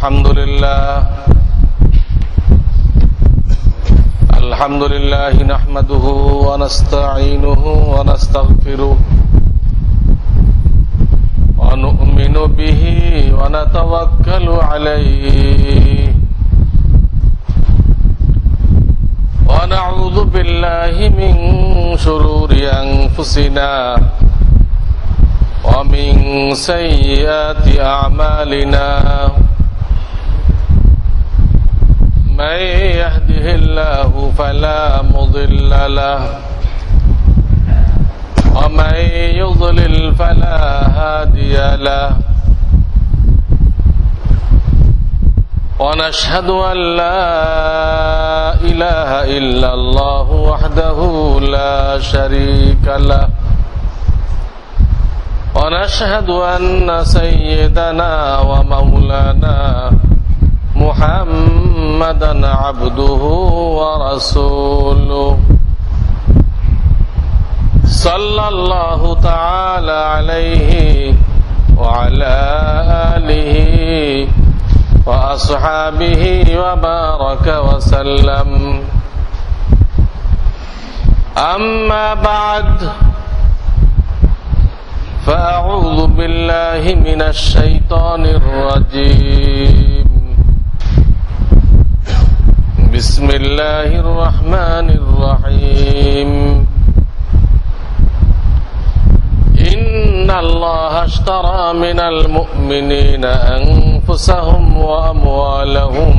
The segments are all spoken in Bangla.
الحمد لله نحمده ونستعينه ونستغفره ونؤمن به ونتوكل عليه ونعوذ بالله من شرور أنفسنا ومن سيئات أعمالنا من يهده الله فلا مضل له ومن يضلل فلا هادي له ونشهد أن لا إله إلا الله وحده لا شريك له ونشهد أن سيدنا ومولانا محمدا عبده ورسوله صلى الله تعالى عليه وعلى آله وأصحابه وبارك وسلم أما بعد فأعوذ بالله من الشيطان الرجيم بسم الله الرحمن الرحيم إن الله اشترى من المؤمنين أنفسهم وأموالهم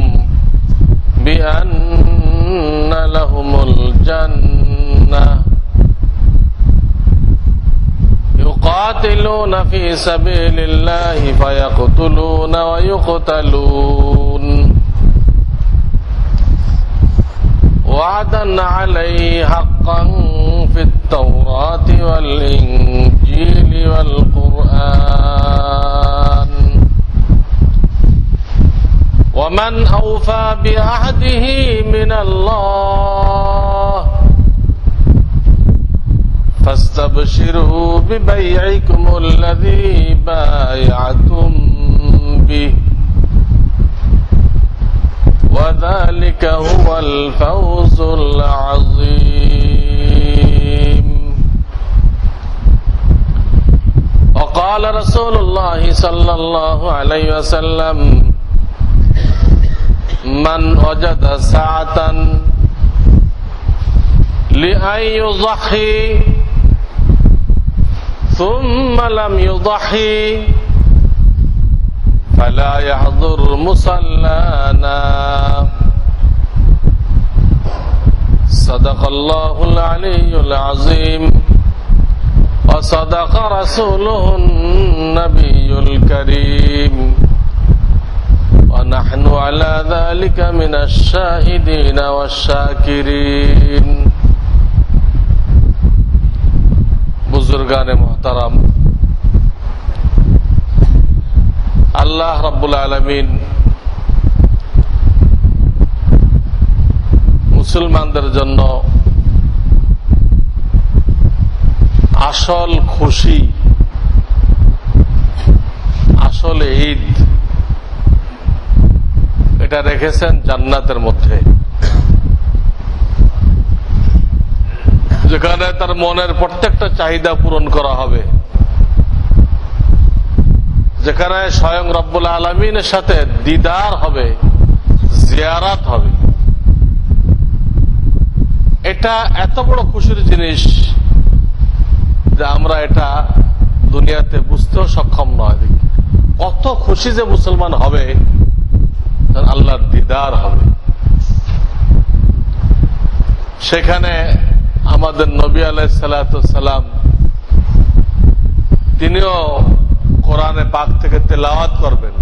بأن لهم الجنة يقاتلون في سبيل الله فيقتلون ويقتلون وعدا عليه حقا في التوراة والإنجيل والقرآن ومن أوفى بعهده من الله فاستبشروا ببيعكم الذي بايعتم به وذلك هو الفوز العظيم وقال رسول الله صلى الله عليه وسلم من وجد سعة لأن يضحي ثم لم يضحي فلا يحضر مصلانا صدق الله العلي العظيم وصدق رسوله النبي الكريم ونحن على ذلك من الشاهدين والشاكرين बुजुर्गान मोहतरम আল্লাহ রাব্বুল আলামিন মুসলমানদের জন্য আসল খুশি, আসল ঈদ এটা রেখেছেন জান্নাতের মধ্যে, যেখানে তার মনের প্রত্যেকটা চাহিদা পূরণ করা হবে, যেখানে স্বয়ং রব্বুল আলামিনের সাথে দিদার হবে, জিয়ারাত হবে। এটা এত বড় খুশির জিনিস যে আমরা এটা দুনিয়াতে বুঝতেও সক্ষম নয়। কত খুশি যে মুসলমান হবে, আল্লাহর দিদার হবে। সেখানে আমাদের নবী আলাইহিস সালাতু সালাম তিনিও কোরআনে পাক থেকে তেলাওয়াত করবেন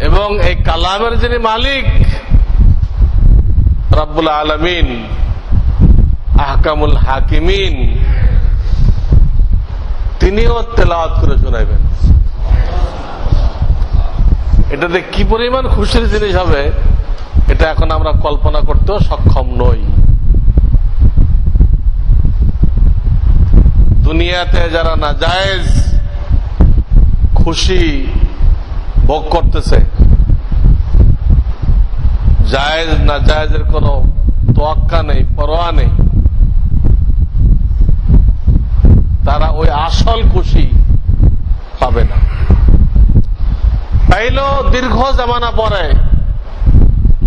এবং এই কালামের যিনি মালিক রব্বুল আলামিন, আহকামুল হাকিমিন, তিনিও তেলাওয়াত করে শোনাবেন। এটাতে কি পরিমাণ খুশির জিনিস হবে এটা এখন আমরা কল্পনা করতেও সক্ষম নই। দুনিয়াতে যারা নাজায়েজ খুশি ভোগ করতেছে, জায়েজ না জায়েজের কোনো তোয়াক্কা নেই, পরোয়া নেই, তারা ওই আসল খুশি পাবে না। পাইল দীর্ঘ জামানা পরে,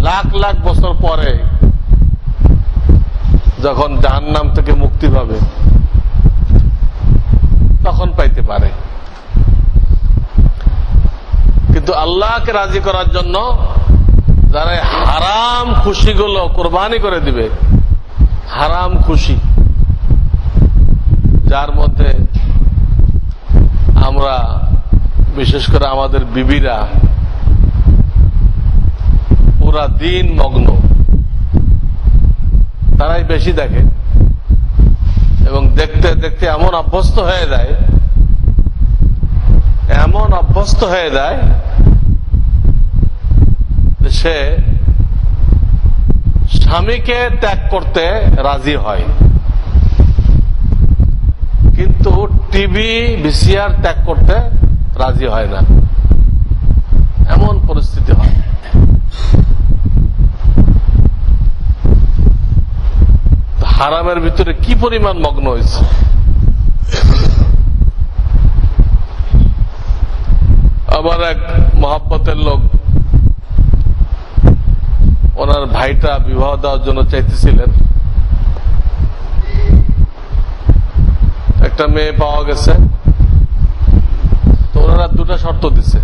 লাখ লাখ বছর পরে, যখন জাহান্নাম থেকে মুক্তি পাবে তখন পাইতে পারে। কিন্তু আল্লাহকে রাজি করার জন্য যারা হারাম খুশিগুলো কোরবানি করে দিবে, হারাম খুশি যার মধ্যে আমরা বিশেষ করে আমাদের বিবিরা পুরা দিন মগ্ন, তারাই বেশি দেখে এবং দেখতে দেখতে এমন অভ্যস্ত হয়ে যায়, এমন অভ্যস্ত হয়ে যায় যে সে স্বামীকে ত্যাগ করতে রাজি হয়, কিন্তু টিভি ভিসিআর ত্যাগ করতে রাজি হয় না। এমন পরিস্থিতি হয়। হারামের ভিতরে কি পরিমাণ মগ্ন হয়েছে। আবার এক মহাব্বতের লোক, ওনার ভাইটা বিবাহ দেওয়ার জন্য চাইতেছিলেন, একটা মেয়ে পাওয়া গেছে, তো ওনারা দুটা শর্ত দিছে,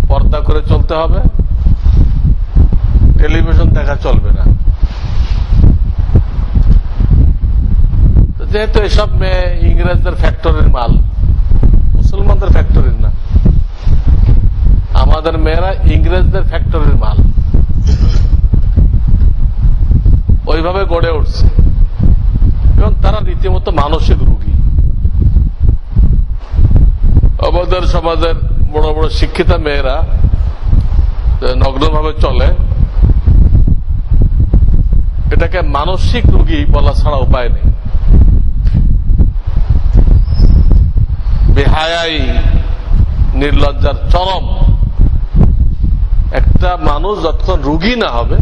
পর্দা করে চলতে হবে, টেলিভিশন দেখা চলবে না। যেহেতু এসব মেয়ে ইংরেজদের ফ্যাক্টরির মাল, মুসলমানদের ফ্যাক্টরির না, আমাদের মেয়েরা ইংরেজদের ফ্যাক্টরির মাল, ওইভাবে গড়ে উঠছে এবং তারা রীতিমতো মানসিক রোগী। আমাদের সমাজের বড় বড় শিক্ষিতা মেয়েরা নগ্নভাবে চলে, এটাকে মানসিক রোগী বলা ছাড়া উপায় নেই। বেহায়াই, নির্লজ্জার চরম। একটা মানুষ যতক্ষণ রোগী না হবে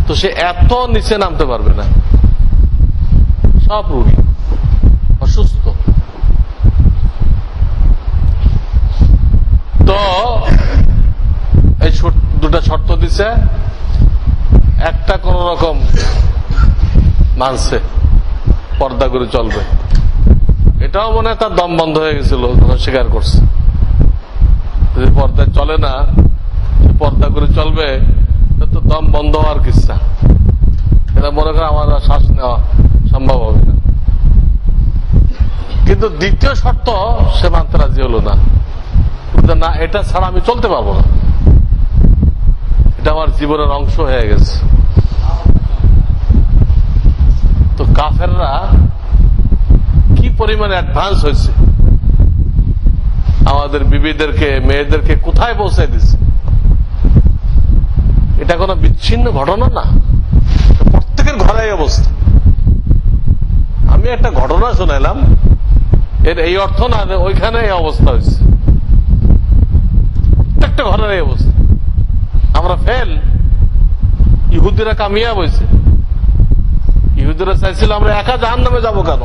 তো সে এত নিচে নামতে পারবে না। সব রোগী, অসুস্থ। তো এই দুটা শর্ত দিছে, একটা কোন রকম মানছে, পর্দা করে চলবে। এটাও মনে হয় তার দম বন্ধ হয়ে গেছিল যখন স্বীকার করছে। যদি পর্দায় চলে না, পর্দা করে চলবে, তো দম বন্ধ হওয়ার কিচ্ছা। এটা মনে করে আমার শ্বাস নেওয়া সম্ভব হবে না। কিন্তু দ্বিতীয় শর্ত সে মানতে রাজি হলো না, না এটা ছাড়া আমি চলতে পারবো না, এটা আমার জীবনের অংশ হয়ে গেছে। তো কাফেররা কি পরিমাণে অ্যাডভান্স হয়েছে, আমাদের বিবিদেরকে, মেয়েদেরকে কোথায় পৌঁছে দিচ্ছে। এটা কোনো বিচ্ছিন্ন ঘটনা না, প্রত্যেকের ঘরে এই অবস্থা। আমি একটা ঘটনা শোনাইলাম, এর এই অর্থ না ওইখানে এই অবস্থা হয়েছে, প্রত্যেকটা ঘরের এই অবস্থা। আমরা ফেল, ইহুদিরা কামিয়াব হয়েছে। ইহুদিরা চাইছিল আমরা একা জাহান্নামে যাবো কেন,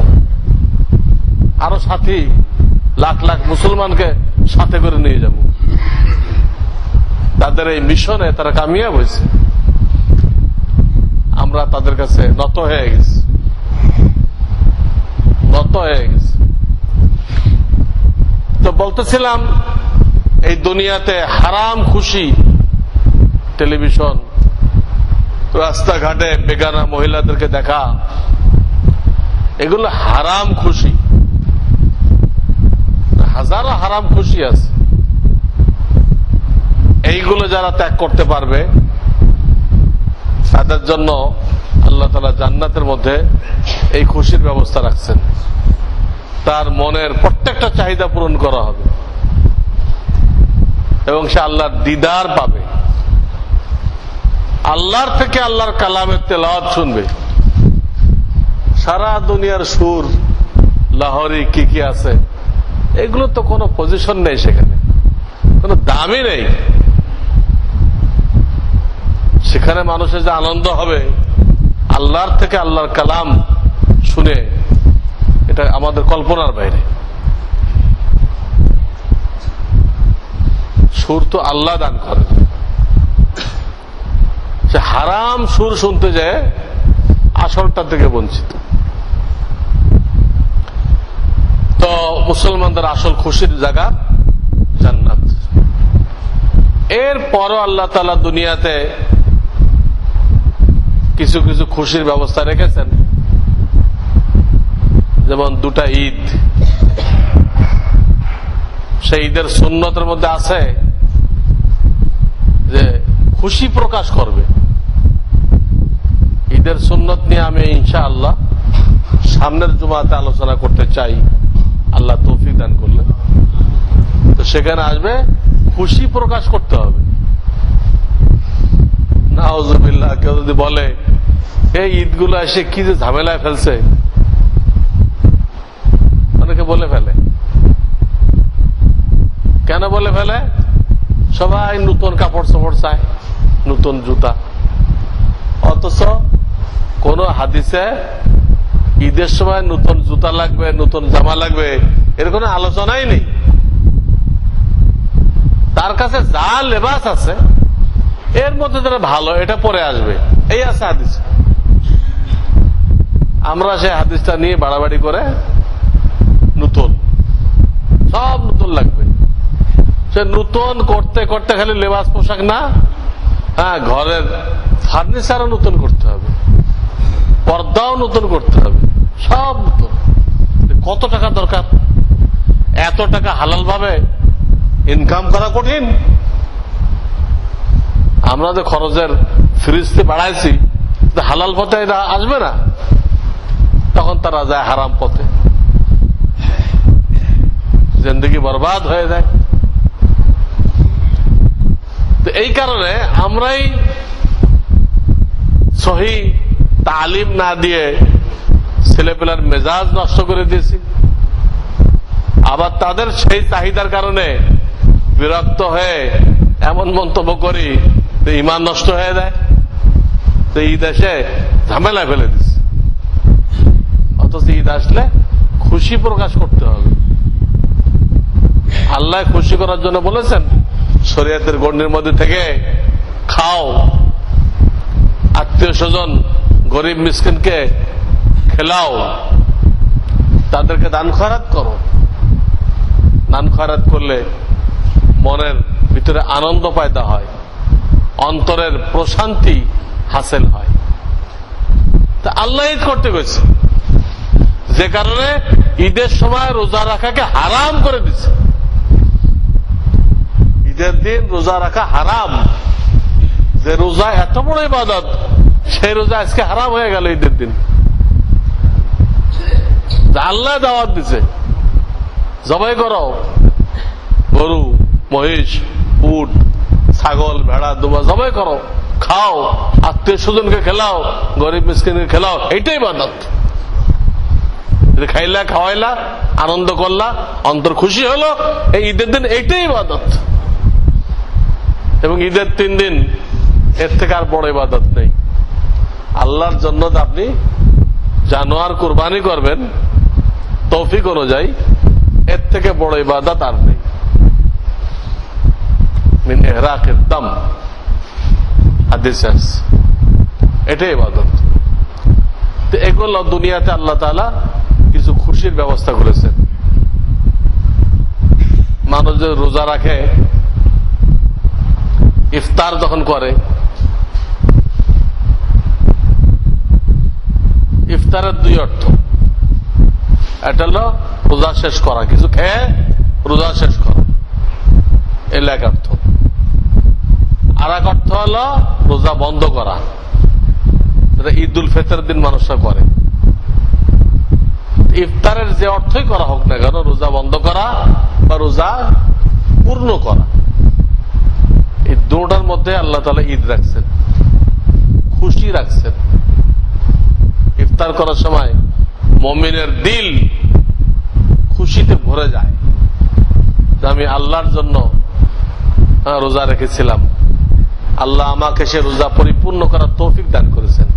আরো সাথী লাখ লাখ মুসলমানকে সাথে করে নিয়ে যাব। তাদের এই মিশনে তারা কামিয়াব হয়েছে, আমরা তাদের কাছে নত হয়ে গেছি, নত হয়ে গেছি। তো বলতেছিলাম, এই দুনিয়াতে হারাম খুশি, টেলিভিশন, রাস্তাঘাটে বেগানা মহিলাদেরকে দেখা, এগুলো হারাম খুশি। হাজারো হারাম খুশি আছে। এইগুলো যারা ত্যাগ করতে পারবে তাদের জন্য আল্লাহ তাআলা জান্নাতের মধ্যে এই খুশির ব্যবস্থা রাখছেন। তার মনের প্রত্যেকটা চাহিদা পূরণ করা হবে এবং সে আল্লাহর দিদার পাবে। আল্লাহর থেকে আল্লাহর কালামের তেলাওয়াত শুনবে। সারা দুনিয়ার সুর, লাহোরি কি কি আছে এগুলো তো কোনো পজিশন নেই, সেখানে কোনো দামই নেই। সেখানে মানুষের যে আনন্দ হবে আল্লাহর থেকে আল্লাহর কালাম শুনে, এটা আমাদের কল্পনার বাইরে। সুর তো আল্লাহ দান করেন। সে হারাম সুর শুনতে যায় আসলটা থেকে বঞ্চিত। তো মুসলমানদের আসল খুশির জায়গা জান্নাত। এরপরও আল্লাহ তাআলা দুনিয়াতে কিছু কিছু খুশির ব্যবস্থা রেখেছেন, যেমন দুটা ঈদ। সেই ঈদের সুন্নতের মধ্যে আছে যে খুশি প্রকাশ করবে। ঈদের সুন্নত নিয়ে আমি ইনশাআল্লাহ সামনের জুমাতে আলোচনা করতে চাই, আল্লাহ তৌফিক দান করলে। তো সেখানে আসবে খুশি প্রকাশ করতে হবে। নাউজুবিল্লাহ, কেউ যদি বলে এই ঈদগুলো এসে কি যে ঝামেলায় ফেলছে, অনেকে বলে ফেলে। কেন বলে ফেলে? সবাই নতুন কাপড় চোপড় চায়, নতুন জুতা, অথচ কোন হাদিসে ঈদের সময় নতুন জুতা লাগবে, নতুন জামা লাগবে, এর কোনো আলোচনাই নেই। তার কাছে যা লেবাস আছে এর মধ্যে যেটা ভালো এটা পরে আসবে, এই আছে হাদিস। আমরা সেই হাদিসটা নিয়ে বাড়াবাড়ি করে নতুন, সব নতুন লাগবে। সে নতুন করতে করতে খালি লেবাস পোশাক না, হ্যাঁ, ঘরের ফার্নিচারও নতুন করতে হবে, পর্দাও নতুন করতে হবে, সব নতুন। কত টাকা দরকার? এত টাকা হালাল ভাবে ইনকাম করা কঠিন। আমরা যে খরচের ফিরিস্তি বাড়াইছি, হালাল পথে এটা আসবে না, তখন তারা যায় হারাম পথে, জিন্দেগি বরবাদ হয়ে যায়। তো এই কারণে আমরাই সহি তালিম না দিয়ে ছেলেপেলার মেজাজ নষ্ট করে দিয়েছি। আবার তাদের সেই চাহিদার কারণে বিরক্ত হয়ে এমন মন্তব্য করি যে ঈমান নষ্ট হয়ে যায়। তো ঈদ এসে ঝামেলায় ফেলে দিচ্ছে। অথচ ঈদ আসলে খুশি প্রকাশ করতে হবে। আল্লাহ খুশি করার জন্য বলেছেন শরীয়তের গণ্ডির মধ্যে থেকে খাও, আত্মীয় স্বজন গরিব মিসকিনকে খেলাও, তাদেরকে দান খয়রাত করো। দান খয়রাত করলে মনের ভিতরে আনন্দ পয়দা হয়, অন্তরের প্রশান্তি হাসিল হয়। তা আল্লাহ ঈদ করতে গেছে, যে কারণে ঈদের সময় রোজা রাখাকে হারাম করে দিচ্ছে। ঈদের দিন রোজা রাখা হারাম। যে রোজা এত বড় ইবাদত, সেই রোজা আজকে হারাম হয়ে গেল ঈদের দিন। আল্লাহ দাওয়াত দিছে, জবাই করো, গরু, মহিষ, উট, ছাগল, ভেড়া, দুবা জবাই করো, খাও, আত্মীয় স্বজনকে খেলাও, গরিব মিসকিনকে খেলাও, এইটাই ইবাদত। খাইলা, খাওয়াইলা, আনন্দ করলা, অন্তর খুশি হলো, এই ঈদের দিন এইটাই ইবাদত। এবং ঈদের 3 দিন এর থেকে আর বড় ইবাদত নেই। আল্লাহর জন্য আপনি জানোয়ার কুরবানি করবেন তৌফিক অনুযায়ী, এর থেকে বড় ইবাদত আর নেই। মিন ইহরাকিদ দাম, হাদিসে আছে, এটাই ইবাদত। তো এগুলো দুনিয়াতে আল্লাহ তাআলা কিছু খুশির ব্যবস্থা করেছেন। মানুষ যে রোজা রাখে, ইফতার যখন করে, ইফতারের 2 অর্থ। এটা হলো রোজা শেষ করা, কিছু খেয়ে রোজা শেষ করা, এর এক অর্থ। আর এক অর্থ হলো রোজা বন্ধ করা, যেটা ঈদ উল ফিতরের দিন মানুষরা করে। ইফতারের যে অর্থই করা হোক না কেন, রোজা বন্ধ করা বা রোজা পূর্ণ করা, এই দুটার মধ্যে আল্লাহ তাআলা ঈদ রাখছেন, খুশি রাখছেন। ইফতার করার সময় মুমিনের দিল খুশিতে ভরে যায়, যে আমি আল্লাহর জন্য রোজা রেখেছিলাম, আল্লাহ আমাকে সে রোজা পরিপূর্ণ করার তৌফিক দান করেছেন।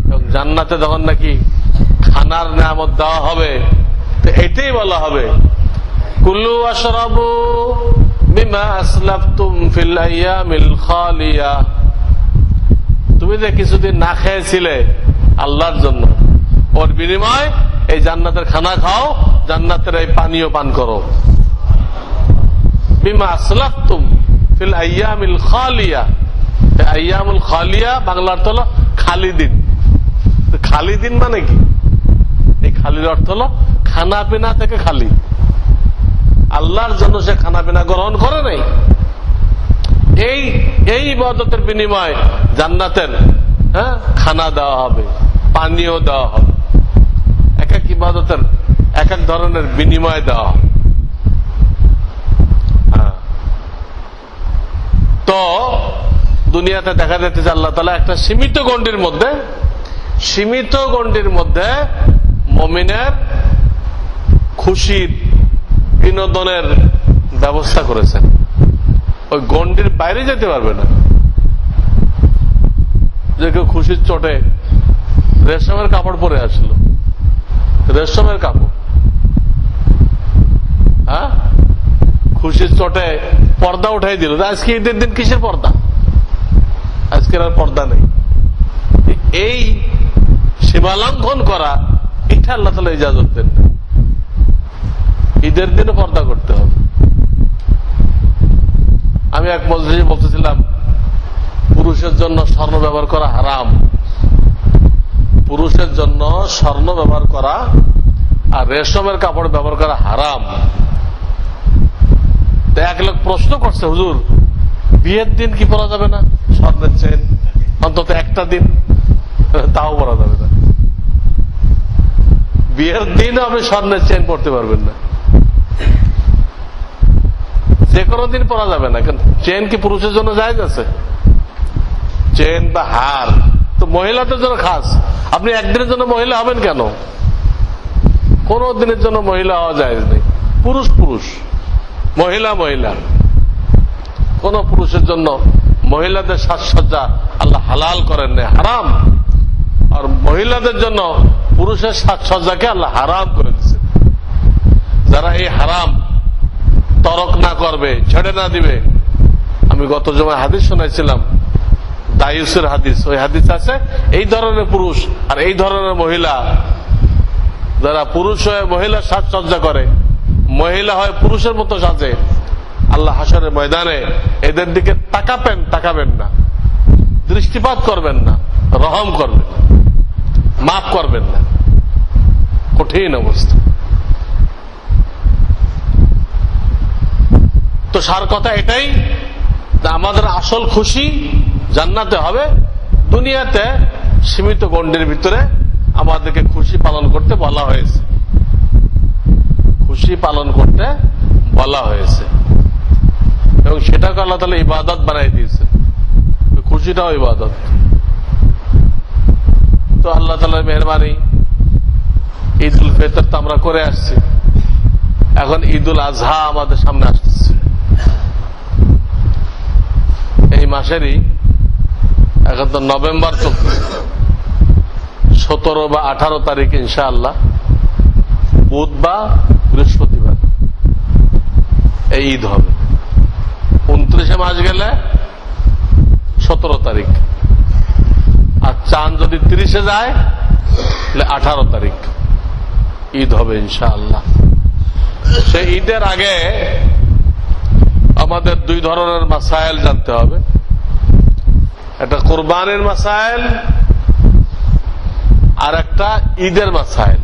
এবং জান্নাতে যখন নাকি খানার নিয়ামত দেওয়া হবে, তো এটাই বলা হবে কুলু ওয়াশরাবু বিমা আসলাফতুম ফিল আইয়ামিল খালিয়া। তুমি যে কিছুদিন না খেয়েছিলে আল্লাহর জন্য, ওর বিনিময় এই জান্নাতের খানা খাও, জান্নাতের এই পানীয় পান করো। বিমা আসলাফতুম ফিল আইয়ামিল খালিয়া। আইয়ামুল খালিয়া বাংলা অর্থ হলো খালি দিন। খালি দিন মানে কি? এই খালির অর্থ হলো খানা পিনা থেকে খালি। আল্লাহর জন্য সে খানা পিনা গ্রহণ করে নাই। এই ইবাদতের বিনিময় জান্নাতের খানা দেওয়া হবে, পানীয় দেওয়া হবে। এক এক ইবাদতের এক এক ধরনের বিনিময় দেওয়া হবে। তো দুনিয়াতে দেখা যাচ্ছে যে আল্লাহ তাআলা একটা সীমিত গণ্ডির মধ্যে মুমিনের খুশির বিনোদনের ব্যবস্থা করেছেন। ওই গণ্ডির বাইরে যেতে পারবে না। যে কেউ খুশির চোটে রেশমের কাপড় পরে আসলো, রেশমের কাপড়, খুশির চোটে পর্দা উঠাই দিল। আজকে ঈদের দিন কিসের পর্দা? আজকের আর পর্দা নেই। এই সীমালঙ্ঘন করা, এটা আল্লাহ তাআলা ইজাজত দেন না। ঈদের দিনে পর্দা করতে হবে। আমি এক মজলিসে বলতেছিলাম, পুরুষের জন্য স্বর্ণ ব্যবহার করা হারাম। পুরুষের জন্য স্বর্ণ ব্যবহার করা আর রেশমের কাপড় ব্যবহার করা হারাম। তো এক লোক প্রশ্ন করছে, হুজুর বিয়ের দিন কি পরা যাবে না স্বর্ণের চেন? অন্তত একটা দিন তাও পরা যাবে না। বিয়ের দিন আপনি স্বর্ণের চেন পরতে পারবেন না। যে কোনো দিন পরা যাবে না। কারণ চেন কি পুরুষের জন্য জায়েজ আছে? চেন বা হার তো মহিলাদের জন্য খাস। আপনি একদিনের জন্য মহিলা হবেন কেন? কোন দিনের জন্য মহিলা হওয়া জায়েজ নেই। পুরুষ পুরুষ, মহিলা মহিলা। কোন পুরুষের জন্য মহিলাদের সাজসজ্জা আল্লাহ হালাল করেন না, হারাম। আর মহিলাদের জন্য পুরুষের সাজসজ্জাকে আল্লাহ হারাম করে দিচ্ছে। যারা এই হারাম তরক না করবে, ছেড়ে না দিবে, আমি গত জমায় হাদিস শোনাইছিলাম, দায়ুসের হাদিস। ওই হাদিস আছে এই ধরনের পুরুষ আর এই ধরনের মহিলা, যারা পুরুষ হয়ে মহিলার সাজসজ্জা করে, মহিলা হয় পুরুষের মতো সাজে, আল্লাহ হাসরের ময়দানে এদের দিকে তাকাবেন না, দৃষ্টিপাত করবেন না, রহম করবেন, মাফ করবেন না। কঠিন অবস্থা। তো সার কথা এটাই, আমাদের আসল খুশি জান্নাতে হবে। দুনিয়াতে সীমিত গণ্ডির ভিতরে আমাদেরকে খুশি পালন করতে বলা হয়েছে, খুশি পালন করতে বলা হয়েছে। এবং সেটাকে আল্লাহ তাআলা ইবাদত বানাই দিয়েছে। খুশিটাও ইবাদত। তো আল্লাহ তাআলার মেহেরবানি, ঈদ উল ফিতর তো আমরা করে আসছি। এখন ঈদ উল আজহা আমাদের সামনে আসছে। এই মাসেরই এখন তো নভেম্বর চলতেছে, 17 বা 18 তারিখ ইনশাআল্লাহ, বুধ বা বৃহস্পতিবার এই ঈদ হবে। 29 মাস গেলে 17 তারিখ, আর চাঁদ যদি 30 যায় তাহলে 18 তারিখ ঈদ হবে ইনশাআল্লাহ। সেই ঈদের আগে আমাদের দুই ধরনের মাসাইল জানতে হবে। একটা কুরবানির মাসাইল আর একটা ঈদের মাসাইল।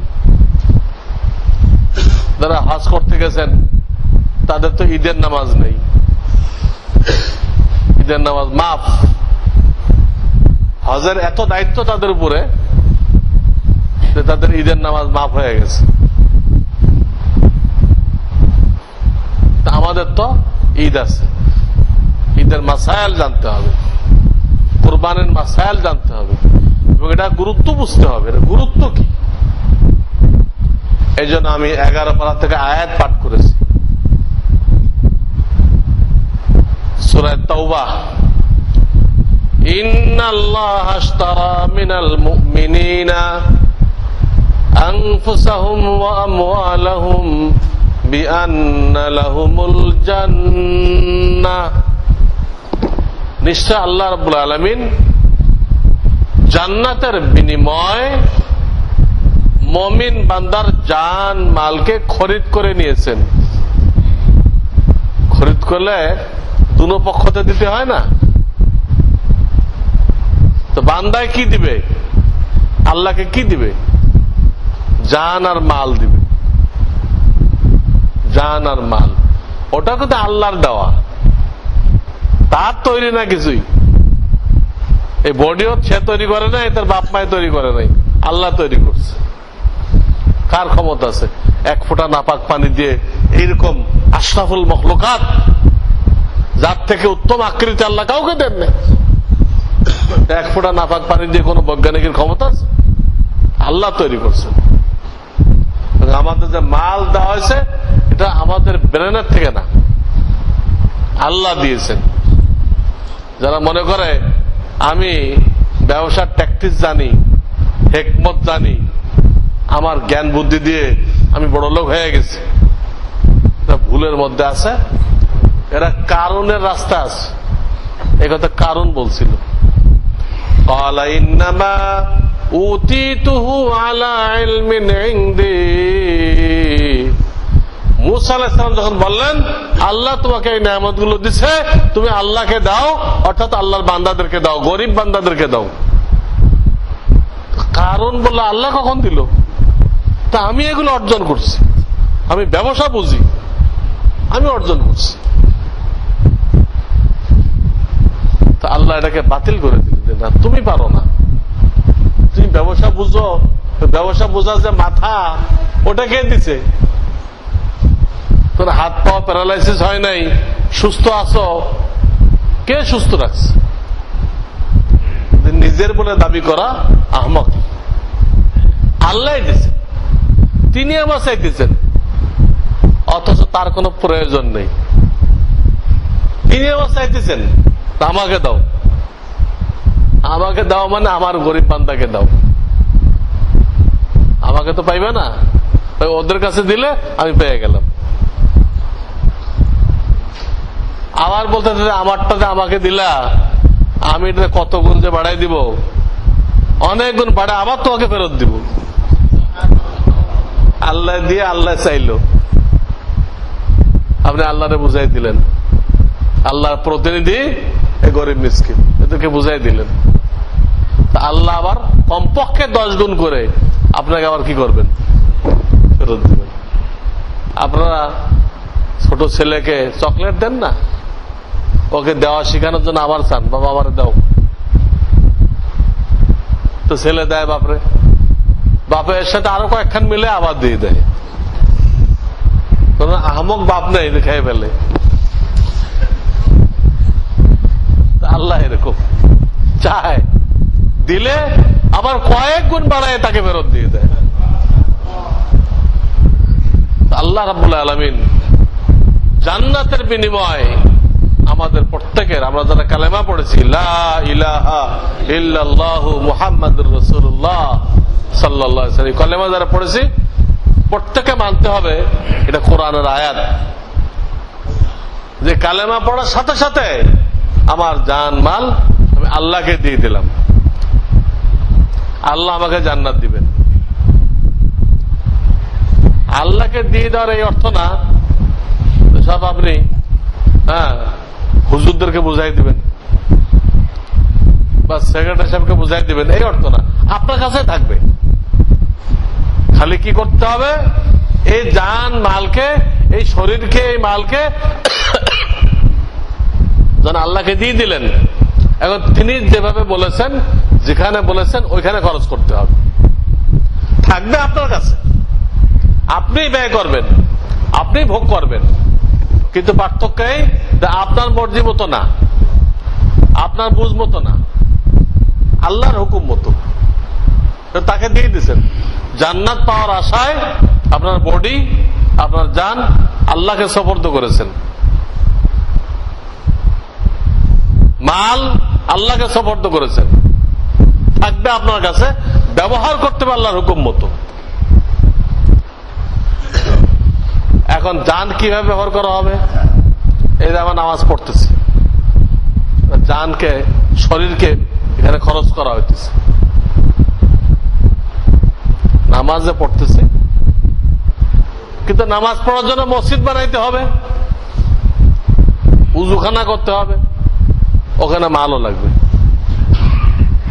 যারা হজ করতে গেছেন তাদের তো ঈদের নামাজ নেই, ঈদের নামাজ মাফ। হজের এত দায়িত্ব তাদের উপরে যে তাদের ঈদের নামাজ মাফ হয়ে গেছে। আমাদের তো ঈদ আছে, ঈদের মাসাইল জানতে হবে, কুরবানের মাসাইল জানতে হবে, এবং এটা গুরুত্ব বুঝতে হবে। এটা গুরুত্ব কি? এই জন্য আমি 11 পারা থেকে আয়াত পাঠ করেছি। সূরা তাওবাহ, ইন্নাল্লাহা আশতারা মিনাল মুমিনিনা আনফুসাহুম ওয়া আমওয়ালাহুম বিআন্না লাহুমুল জান্নাহ। নিশ্চয় আল্লাহ রাব্বুল আলামিন জান্নাতের বিনিময় মুমিন বান্দার জান মালকে খরিদ করে নিয়েছেন। খরিদ করলে দুনো পক্ষতে দিতে হয় না? তো বান্দায় কি দিবে? আল্লাহকে কি দিবে? জান আর মাল দিবে। জান আর মাল, ওটা কিন্তু আল্লাহর দেওয়া, তার তৈরি না কিছুই। এই বডিও সে তৈরি করে নাই, তার বাপ মায় তৈরি করে নাই, আল্লাহ তৈরি করছে। কার ক্ষমতা আছে এক ফোঁটা নাপাক পানি দিয়ে এইরকম আশরাফুল মখলুকাত, যার থেকে উত্তম আকৃতি আল্লাহ কাউকে দেন না। এক ফোঁটা নাপাক পানি দিয়ে কোন বৈজ্ঞানিকের ক্ষমতা আছে? আল্লাহ তৈরি করছে। আমাদের যে মাল দেওয়া হয়েছে এটা আমাদের ব্রেনের থেকে না, আল্লাহ দিয়েছেন। যারা মনে করে আমি ব্যবসার ট্যাকটিক্স জানি, হিকমত জানি, আমার জ্ঞান বুদ্ধি দিয়ে আমি বড় লোক হয়ে গেছি, এটা ভুলের মধ্যে আছে। এরা কারণের রাস্তা আছে। এই কথা কারণ বলছিল, ক্বালা ইন্নামা উতীতুহু আলা ইলমিন ইনদি। মুসা আলাইহিস সালাম যখন বললেন আল্লাহ তোমাকে এই নেয়ামতগুলো দিচ্ছে, তুমি আল্লাহকে দাও, অর্থাৎ আল্লাহর বান্দাদেরকে দাও, গরিব বান্দাদেরকে দাও। কারণ বললে আল্লাহ কখন দিল? তা আমি এগুলো অর্জন করছি, আমি ব্যবসা বুঝি, আমি অর্জন করছি। তা আল্লাহ এটাকে বাতিল করে দিল যে না, তুমি পারো না, তুমি ব্যবসা বুঝো। ব্যবসা বোঝা যে মাথা, ওটা কে দিছে? তোর হাত পা প্যারালাইসিস হয় নাই, সুস্থ আছো, কে সুস্থ রাখছে? নিজের বলে দাবি করা আহমক। আল্লাহ দিছে, তিনি আমার চাইতেছেন, অথচ তার কোনো প্রয়োজন নেই। তিনি আমার চাইতেছেন আমাকে দাও, আমাকে দাও মানে আমার গরিব বান্দাকে দাও। আমাকে তো পাইবে না, ওদের কাছে দিলে আমি পেয়ে গেলাম। আবার বলতে আমারটাতে আমাকে দিলা, আমি এটা কত গুণ যে বাড়াই দিব, অনেক গুণ বাড়ায় আবার তোমাকে ফেরত দিব। আল্লাহ দিয়ে আল্লাহ চাইলো, আপনি আল্লাহরে বুঝাই দিলেন। আল্লাহর প্রতিনিধি এই গরিব মিসকিন, এদেরকে বুঝাই দিলেন। আল্লাহ আবার কমপক্ষে 10 গুণ করে আপনাকে আবার কি করবেন? ফেরত দিবেন। আপনারা ছোট ছেলেকে চকলেট দেন না, ওকে দেওয়া শেখানোর জন্য আবার চান, বাবা আবার দাও, তো ছেলে দেয় বাপরে, বাপের সাথে আরো কয়েকখান মিলে আবার দিয়ে দেয়। কোন আহমক বাপ নেই যে খেয়ে ফেলে। আল্লাহ এরকম চায়, দিলে আবার কয়েক গুণ বাড়ায় তাকে ফেরত দিয়ে দেয়। আল্লাহ রাব্বুল আলামিন জান্নাতের বিনিময় আমাদের প্রত্যেকের, আমরা যারা কালেমা পড়েছি লা ইলাহা ইল্লাল্লাহু মুহাম্মাদুর রাসূলুল্লাহ সাল্লাল্লাহু আলাইহি ওয়াসাল্লাম, কালেমা যারা পড়েছি প্রত্যেকে মানতে হবে এটা কোরআনের আয়াত, যে কালেমা পড়ার সাথে সাথে আমার জান মাল আমি আল্লাহকে দিয়ে দিলাম, আল্লাহ আমাকে জান্নাত দিবেন। আল্লাহকে দিয়ে দেওয়ার এই অর্থ না সব আপনি হুজুরদেরকে বুঝাই দিবেন বা সেক্রেটারি সাহেবকে বুঝাই দিবেন, এই অর্থ না। আপনার কাছে থাকবে, খালি কি করতে হবে? এই জান মালকে, এই শরীরকে, এই মালকে যেন আল্লাহকে দিয়ে দিলেন। এখন তিনি যেভাবে বলেছেন, যেখানে বলেছেন ওইখানে খরচ করতে হবে। থাকবে আপনার কাছে, আপনি ব্যয় করবেন, আপনি ভোগ করবেন, কিন্তু পার্থক্য এই যে আপনার মর্জি মতো না, আপনার বুঝ মতো না, আল্লাহর হুকুম মতো তাকে দিয়ে দিচ্ছেন। জান্নাত পাওয়ার আশায় আপনার বডি, আপনার জান আল্লাহকে সুপর্দ করেছেন। মাল আল্লাহকে সুপর্দ করেছেন, থাকবে আপনার কাছে, ব্যবহার করতে হবে আল্লাহর হুকুম মতো। এখন জান কিভাবে ব্যবহার করা হবে? এই যে আমার নামাজ পড়তেছি, জানকে, শরীরকে এখানে খরচ করা হইতেছে। নামাজে পড়তেছি, কিন্তু নামাজ পড়ার জন্য মসজিদ বানাইতে হবে, উজুখানা করতে হবে, ওখানে মালও লাগবে।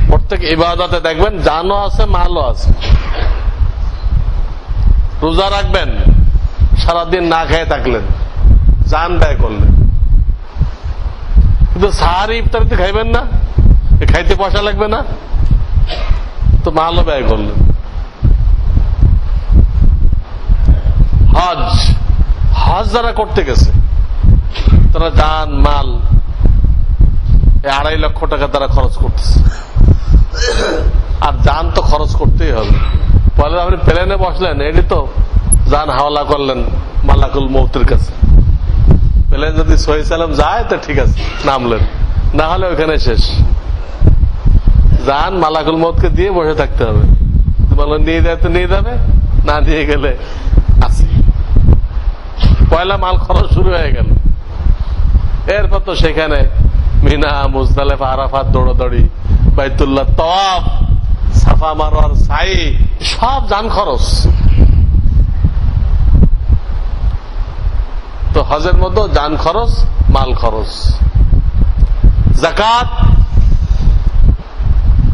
প্রত্যেক ইবাদতে দেখবেন জানও আছে, মালও আছে। রোজা রাখবেন, সারাদিন না খেয়ে থাকলেন, জান ব্যয় করলেন, কিন্তু সাহারি ইফতারিতে খাইবেন না, খাইতে পয়সা লাগবে না, তো মালও ব্যয় করলেন। হজ, হজ যারা করতে গেছে তারা জান মাল 2.5 লক্ষ টাকা তারা খরচ করতেছে। আর জান তো খরচ করতেই হবে। পরে আপনি প্লেনে বসলেন, এটি তো জান হাওলা করলেন মালাকুল মৌতের কাছে। প্লেন যদি সহি সালাম যায় তো ঠিক আছে, নামলেন, না হলে ওইখানে শেষ। জান মালাকুল মৌতকে দিয়ে বসে থাকতে হবে। বললেন নিয়ে যায় তো নিয়ে যাবে, না দিয়ে গেলে আছে। পয়লা মাল খরচ শুরু হয়ে গেল। এরপর তো সেখানে মিনা, মুজদালিফা, আরাফাত, দৌড়াদৌড়ি, বাইতুল্লাহ তাওয়াফ, সাফা মারওয়ার সাই, সব জান খরচ। তো হজের মধ্যে জান খরচ, মাল খরচ। যাকাত,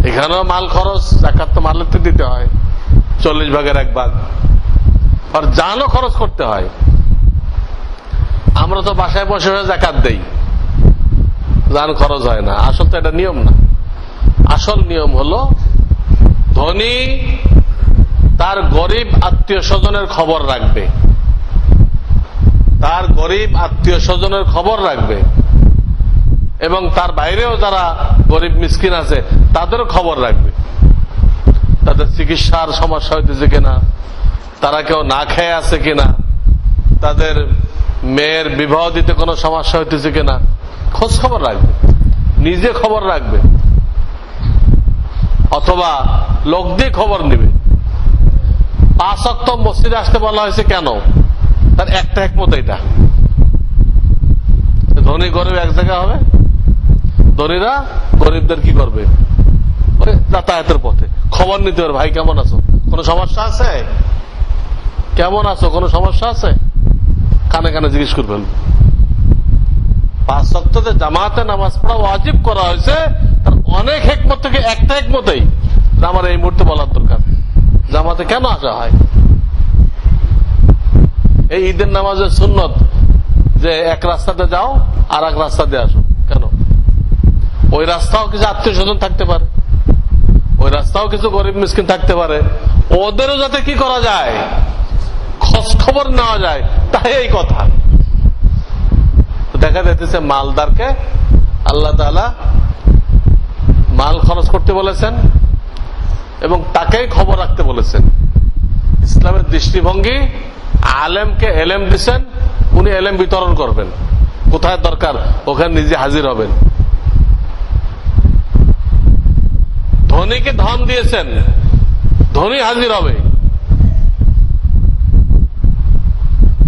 এখানেও মাল খরচ। যাকাত তো মালের তো দিতে হয় 40 ভাগের 1 ভাগ, আর জানও খরচ করতে হয়। আমরা তো বাসায় বসে যাকাত দেই, জান খরচ হয় না। আসল তো এটা নিয়ম না। আসল নিয়ম হলো ধনী তার গরিব আত্মীয় স্বজনের খবর রাখবে, তার গরিব আত্মীয় স্বজনের খবর রাখবে, এবং তার বাইরেও যারা গরিব মিসকিন আছে তাদেরও খবর রাখবে। তাদের চিকিৎসার সমস্যা হইতেছে কিনা, তারা কেউ না খেয়ে আছে কিনা, তাদের মেয়ের বিবাহ দিতে কোনো সমস্যা হইতেছে কিনা, খোঁজ খবর রাখবে। নিজে খবর রাখবে অথবা লোক দিয়ে খবর নিবে। 5 ওয়াক্ত মসজিদে আসতে বলা হয়েছে কেন? তার একটা একমত এটা, ধনী গরিব এক জায়গায় হবে। ধনীরা গরিবদের কি করবে? যাতায়াতের পথে খবর নিতে হবে, ভাই কেমন আছো, কোনো সমস্যা আছে, কেমন আছো, কোনো সমস্যা আছে, কানে কানে জিজ্ঞেস করবেন। 5 ওয়াক্তে জামাতে নামাজ পড়া ওয়াজিব করা হয়েছে, তার অনেক হিকমত থেকে একটা হিকমতেই আমার এই মুহূর্তে বলার দরকার। জামাতে কেন আসা হয়? এই ঈদের নামাজের সুন্নত যে এক রাস্তাতে যাও আর এক রাস্তা দিয়ে আসো, কেন? ওই রাস্তাও কিছু আত্মীয় স্বজন থাকতে পারে, ওই রাস্তাও কিছু গরিব মিসকিন থাকতে পারে, ওদেরও যাতে কি করা যায়, খোঁজ খবর নেওয়া যায়, তাই এই কথা। দেখা যাইতেছে মালদারকে আল্লাহ তাআলা মাল খরচ করতে বলেছেন এবং তাকেই খবর রাখতে বলেছেন। ইসলামের দৃষ্টিভঙ্গি, আলেমকে এলেম দিচ্ছেন, উনি এলেম বিতরণ করবেন, কোথায় দরকার ওখানে নিজে হাজির হবেন। ধনীকে ধন দিয়েছেন, ধনী হাজির হবে,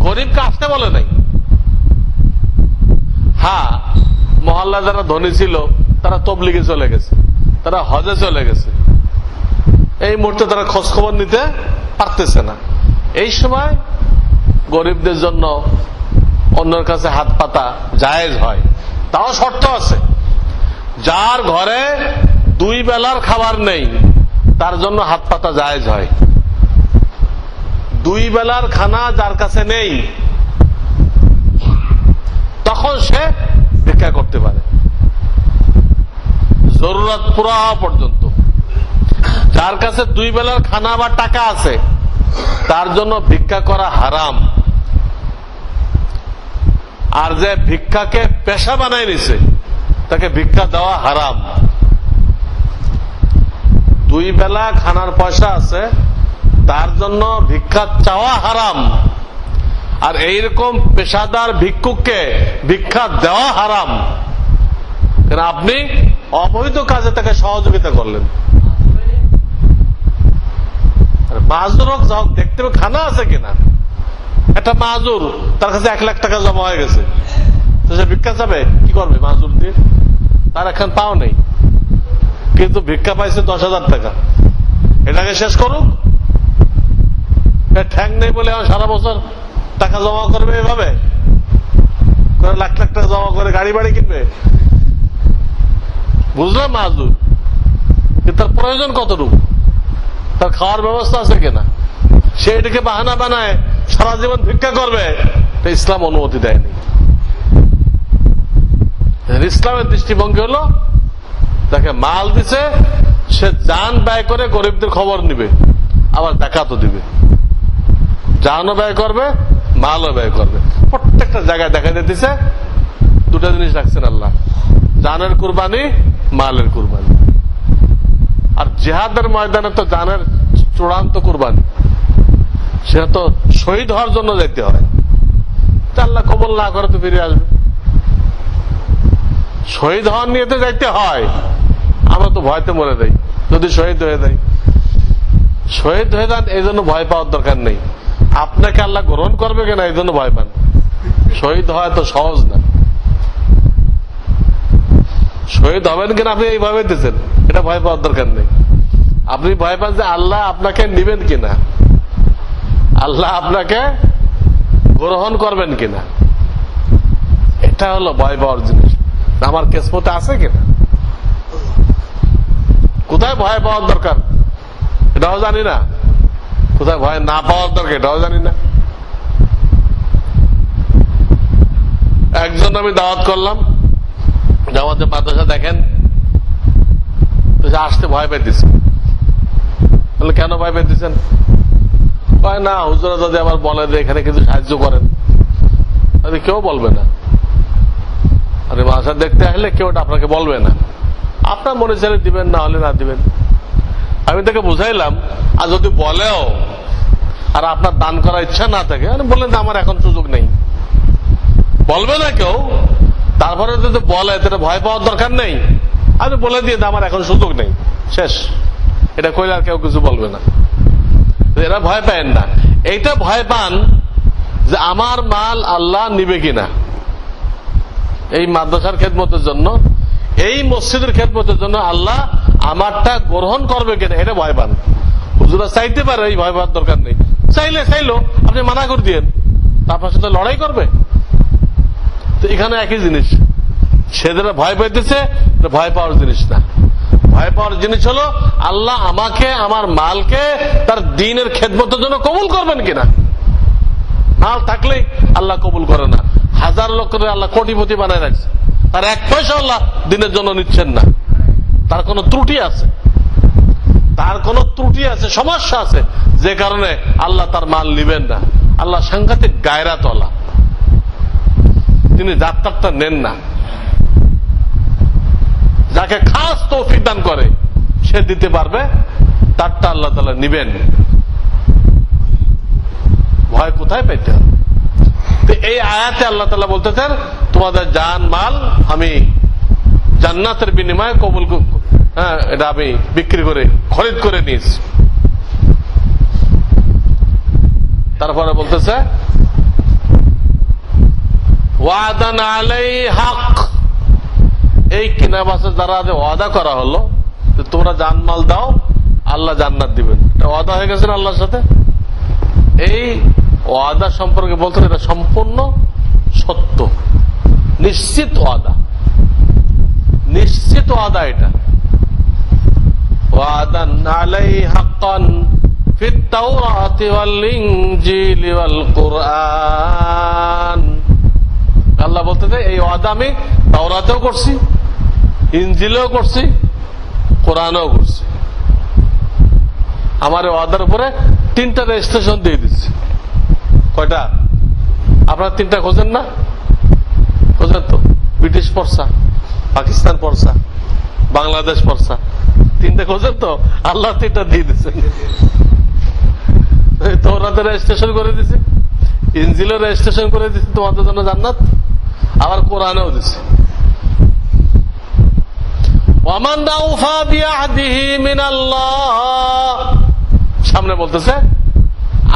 গরিবকে আসতে বলে নাই। হ্যাঁ, মহল্লা যারা ধনী ছিল তারা তবলিগে চলে গেছে, তারা হজে চলে গেছে, এই মুহূর্তে তারা খোঁজ খবর নিতে পারতেছে না। এই সময় গরিবদের জন্য অন্যের কাছে হাত পাতা জায়েজ হয়, তাও শর্ত আছে। যার ঘরে 2 বেলার খাবার নেই তার জন্য হাত পাতা জায়েজ হয়। 2 বেলার খানা যার কাছে নেই তখন সে ভিক্ষা করতে পারে জরুরত পুরা পর্যন্ত। যার কাছে 2 বেলার খানা বা টাকা আছে তার জন্য ভিক্ষা করা হারাম। আর যে ভিক্ষাকে পেশা বানায় নিছে তাকে ভিক্ষা দেওয়া হারাম। 2 বেলা খানার পয়সা আছে তার জন্য ভিক্ষা চাওয়া হারাম, আর এইরকম পেশাদার ভিক্ষুককে ভিক্ষা দেওয়া হারাম। কারণ আপনি অবৈধ কাজে তাকে সহযোগিতা করলেন। মাজুর হোক যা হোক, দেখতে হবে খানা আছে কিনা। একটা মাজুর, তার কাছে 1 লাখ টাকা জমা হয়ে গেছে, তো সে ভিক্ষা চাবে কি করবে? মাজুর দিয়ে তার এখন পাও নেই, কিন্তু ভিক্ষা পাইছে 10,000 টাকা, এটাকে শেষ করুক। ঠ্যাং নেই বলে সারা বছর টাকা জমা করবে, এভাবে করে লাখ লাখ টাকা জমা করে গাড়ি বাড়ি কিনবে। বুঝলাম মাজুর, কিন্তু তার প্রয়োজন কতটুকু, তার খাওয়ার ব্যবস্থা আছে কিনা। সে এটাকে বাহানা বানায় সারা জীবন ভিক্ষা করবে, ইসলাম অনুমতি দেয়নি। ইসলামের দৃষ্টিভঙ্গি হলো তাকে মাল দিছে, সে জান ব্যয় করে গরিবদের খবর নিবে, আবার জাকাতও দিবে, জানও ব্যয় করবে, মালও ব্যয় করবে। প্রত্যেকটা জায়গায় দেখা যেতেছে দুটা জিনিস রাখছেন আল্লাহ, জানের কুরবানি, মালের কুরবানি। আর জিহাদের ময়দানে তো জানের চূড়ান্ত কুরবানি, সেটা তো শহীদ হওয়ার জন্য যেতে হয়। আল্লাহ কবুল না করে তো ফিরে আসবে। শহীদ হওয়ার নিয়ে তো যাইতে হয়, আমরা তো ভয়তে মরে যাই যদি শহীদ হয়ে যাই। শহীদ হয়ে যান, এই জন্য ভয় পাওয়ার দরকার নেই। আপনাকে আল্লাহ গ্রহণ করবে কিনা এই জন্য ভয় পান। শহীদ হওয়া তো সহজ না। শহীদ হবেন কিনা আপনি এইভাবে দিচ্ছেন, এটা ভয় পাওয়ার দরকার নেই। আপনি ভয় পান যে আল্লাহ আপনাকে নিবেন কিনা, আল্লাহ আপনাকে গ্রহণ করবেন কিনা, এটা হলো ভয় পাওয়ার জিনিস। আমার কিসমতে আছে কিনা, কোথায় ভয় পাওয়ার দরকার এটাও জানি না, কোথায় ভয় না পাওয়ার দরকার এটাও জানি না। একজন আমি দাওয়াত করলাম যে আমাদের মাদ্রাসা দেখেন, তো আসতে ভয় পাইতেছে। বলে কেন ভয় পাইতেছেন? না হুজুরা যদি আবার বলে যে এখানে কিছু সাহায্য করেন, কেউ বলবে না। আরে মাদ্রাসা দেখতে আসলে কেউ আপনাকে বলবে না, আপনার মনে চাইলে দিবেন, না হলে না দিবেন। আমি তাকে বুঝাইলাম, আর যদি বলেও আর আপনার দান করার ইচ্ছা না থাকে, বললেন আমার এখন সুযোগ নেই, বলবে না কেউ। তারপরে যদি বলে তাহলে ভয় পাওয়ার দরকার নেই, আমি বলে দিয়ে আমার এখন সুযোগ নেই, শেষ। এটা কইলে আর কেউ কিছু বলবে না। এরা ভয় পায় না, এইটা ভয় পান যে আমার মাল আল্লাহ নিবে কিনা, এই মাদ্রাসার খেদমতের জন্য, এই মসজিদের খেদমতের জন্য আল্লাহ আমারটা গ্রহণ করবে কিনা, এটা ভয় পান। হুজুরা চাইতে পারে, এই ভয় পাওয়ার দরকার নেই। চাইলো আপনি মানা করে দিয়েন, তারপর সাথে লড়াই করবে। তো এখানে একই জিনিস, সে যারা ভয় পাইতেছে ভয় পাওয়ার জিনিস না। ভয় পাওয়ার জিনিস হলো আল্লাহ আমাকে, আমার মালকে তার দ্বীনের খেদমতের জন্য কবুল করবেন কিনা। মাল থাকলেই আল্লাহ কবুল করে না। 1000 লোকের আল্লাহ কোটিপতি বানায় রাখছে, তার 1 পয়সা আল্লাহ দ্বীনের জন্য নিচ্ছেন না। তার কোনো ত্রুটি আছে, তার কোনো ত্রুটি আছে, সমস্যা আছে, যে কারণে আল্লাহ তার মাল নিবেন না। আল্লাহ সাংঘাতিক গায়রাতওয়ালা, তিনি যাত্রাটা নেন না। যাকে খাস তৌফিক দান করে সে দিতে পারবে, তারটা আল্লাহ তাআলা নিবেন। ভয় কোথায় পাইতে হবে? তো এই আয়াতে আল্লাহ তাআলা বলতেছেন তোমাদের জান মাল আমি জান্নাতের বিনিময়ে কবুল, হ্যাঁ এটা আমি বিক্রি করে খরিদ করে নিয়েছি। তারপরে বলতেছে ওয়াদান আলাই হক, এই কিনা বাসে যারা ওয়াদা করা হলো তোমরা জানমাল দাও আল্লাহ জান্নাত দিবেন, এটা ওয়াদা হয়ে গেছে আল্লাহর সাথে। এই ওয়াদা সম্পর্কে বলতেন এটা সম্পূর্ণ সত্য, নিশ্চিত ওয়াদা, নিশ্চিত ওয়াদা। এটা ওয়াদান আলাই হাক্কান ফিত তাওরাতি ওয়াল ইনজিল ওয়াল কুরআন। আল্লাহ বলতেছে এই ওয়াদা আমি তাওরাতেও করছি, ইনজিলেও করছি, কোরআনেও করছি। আমার ওয়াদার উপরে 3টা রেজিস্ট্রেশন দিয়ে দিচ্ছি। কয়টা? আপনারা 3টা খোঁজেন না? খোঁজেন তো। ব্রিটিশ পড়সা, পাকিস্তান পড়সা, বাংলাদেশ পড়সা, 3টা খোঁজেন তো। আল্লাহ 3টা দিয়ে দিচ্ছে। তাওরাতের রেজিস্ট্রেশন করে দিছে, ইনজিলের রেজিস্ট্রেশন করে দিচ্ছে তোমাদের জন্য জান্নাত, আবার কোরআনেও দিছে। ওয়ামান আউফা বিআহদিহি মিনাল্লাহ, সামনে বলতেছে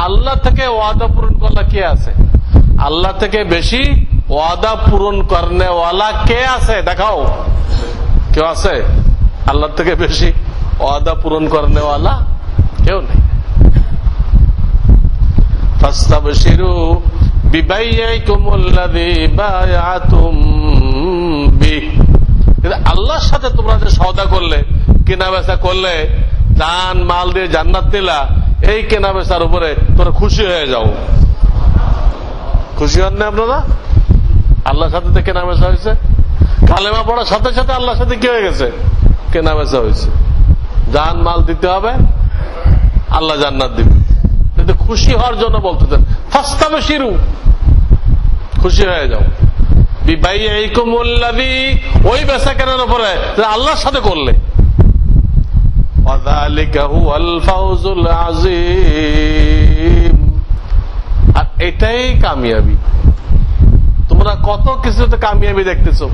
আল্লাহ থেকে ওয়াদা পূরণ করলা কে আছে? আল্লাহ থেকে বেশি ওয়াদা পূরণ করনে ওয়ালা কে আছে? দেখাও, কেউ আছে? আল্লাহ থেকে বেশি ওয়াদা পূরণ করনে ওয়ালা কেউ নেই। ফাস্তাবশিরু বিবাইয়িকুমুল্লাযী বায়াতুম বিহি, আল্লাহর সাথে তোমরা যে সওদা করলে, কেনা বেচা করলে, জান মাল দিয়ে জান্নাত নিলা, এই কেনা বেচার উপরে তোমরা খুশি হয়ে যাও। খুশি হন না আপনারা? আল্লাহর সাথে তো কেনা বেচা হয়েছে। কালেমা পড়ার সাথে সাথে আল্লাহর সাথে কি হয়ে গেছে? কেনা বেচা হয়েছে। জান মাল দিতে হবে, আল্লাহ জান্নাত দিবে। কিন্তু খুশি হওয়ার জন্য বলতেছেন ফাস্তাবশিরু, খুশি হয়ে যাও। বিবাইয়িকুমুল্লাযী, ওই বেচা কেনার উপরে আল্লাহর সাথে করলে। ওয়াযালিকা হুয়াল ফাওজুল আযীম, আর এটাই কামিয়াবি। তোমরা কত কিছুতে কামিয়াবি দেখতেছো।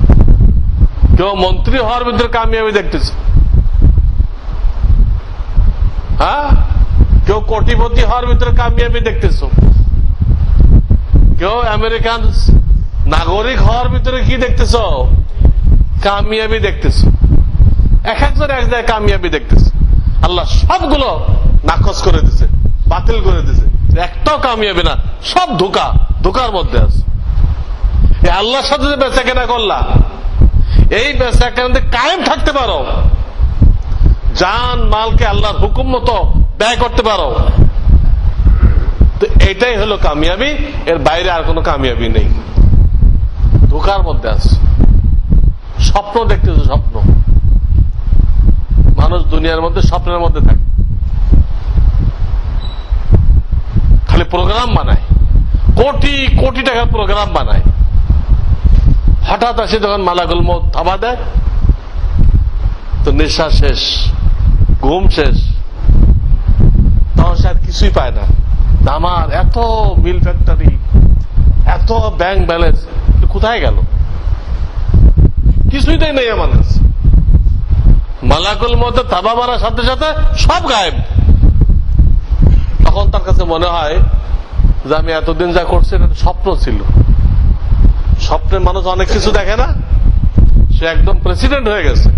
কেউ মন্ত্রী হওয়ার ভিতরে কামিয়াবি দেখতেছো, হ্যাঁ? কেউ কোটিপতি হওয়ার ভিতরে কামিয়াবি দেখতেছো, কেউ আমেরিকান নাগরিক হওয়ার ভিতরে কি দেখতেছ? কামিয়াবি দেখতেছো। এক একজন এক জায়গায় কামিয়াবি দেখতেছে। আল্লাহ সবগুলো নাকচ করে দিছে, বাতিল করে দিছে। একটাও কামিয়াবি না, সব ধোঁকা, ধোঁকার মধ্যে আছে। আল্লাহর সাথে যে বেচা কেনা করলা, এই বেচা কেনাতে কায়েম থাকতে পারো, জান মালকে আল্লাহর হুকুম মতো ব্যয় করতে পারো, তো এটাই হলো কামিয়াবি। এর বাইরে আর কোনো কামিয়াবি নেই। ধোঁকার মধ্যে আছে, স্বপ্ন দেখতেছে, স্বপ্ন। মানুষ দুনিয়ার মধ্যে স্বপ্নের মধ্যে থাকে, খালি প্রোগ্রাম বানায়, কোটি কোটি টাকার প্রোগ্রাম বানায়। হঠাৎ আসে যখন মালাকুল মউত থাবা দেয়, তো নেশা শেষ, ঘুম শেষ, তখন সে আর কিছুই পায় না। আমার এত মিল ফ্যাক্টরি, এত ব্যাংক ব্যালেন্স কোথায় গেল? কিছুই তো নেই আমার কাছে। মালাকুল মউত থাবা মারার সাথে সাথে সব গায়েব। তখন তার কাছে মনে হয় যে আমি এতদিন যা করছি এটা স্বপ্ন ছিল। স্বপ্নে মানুষ অনেক কিছু দেখে না। সে একদম প্রেসিডেন্ট হয়ে গেছে,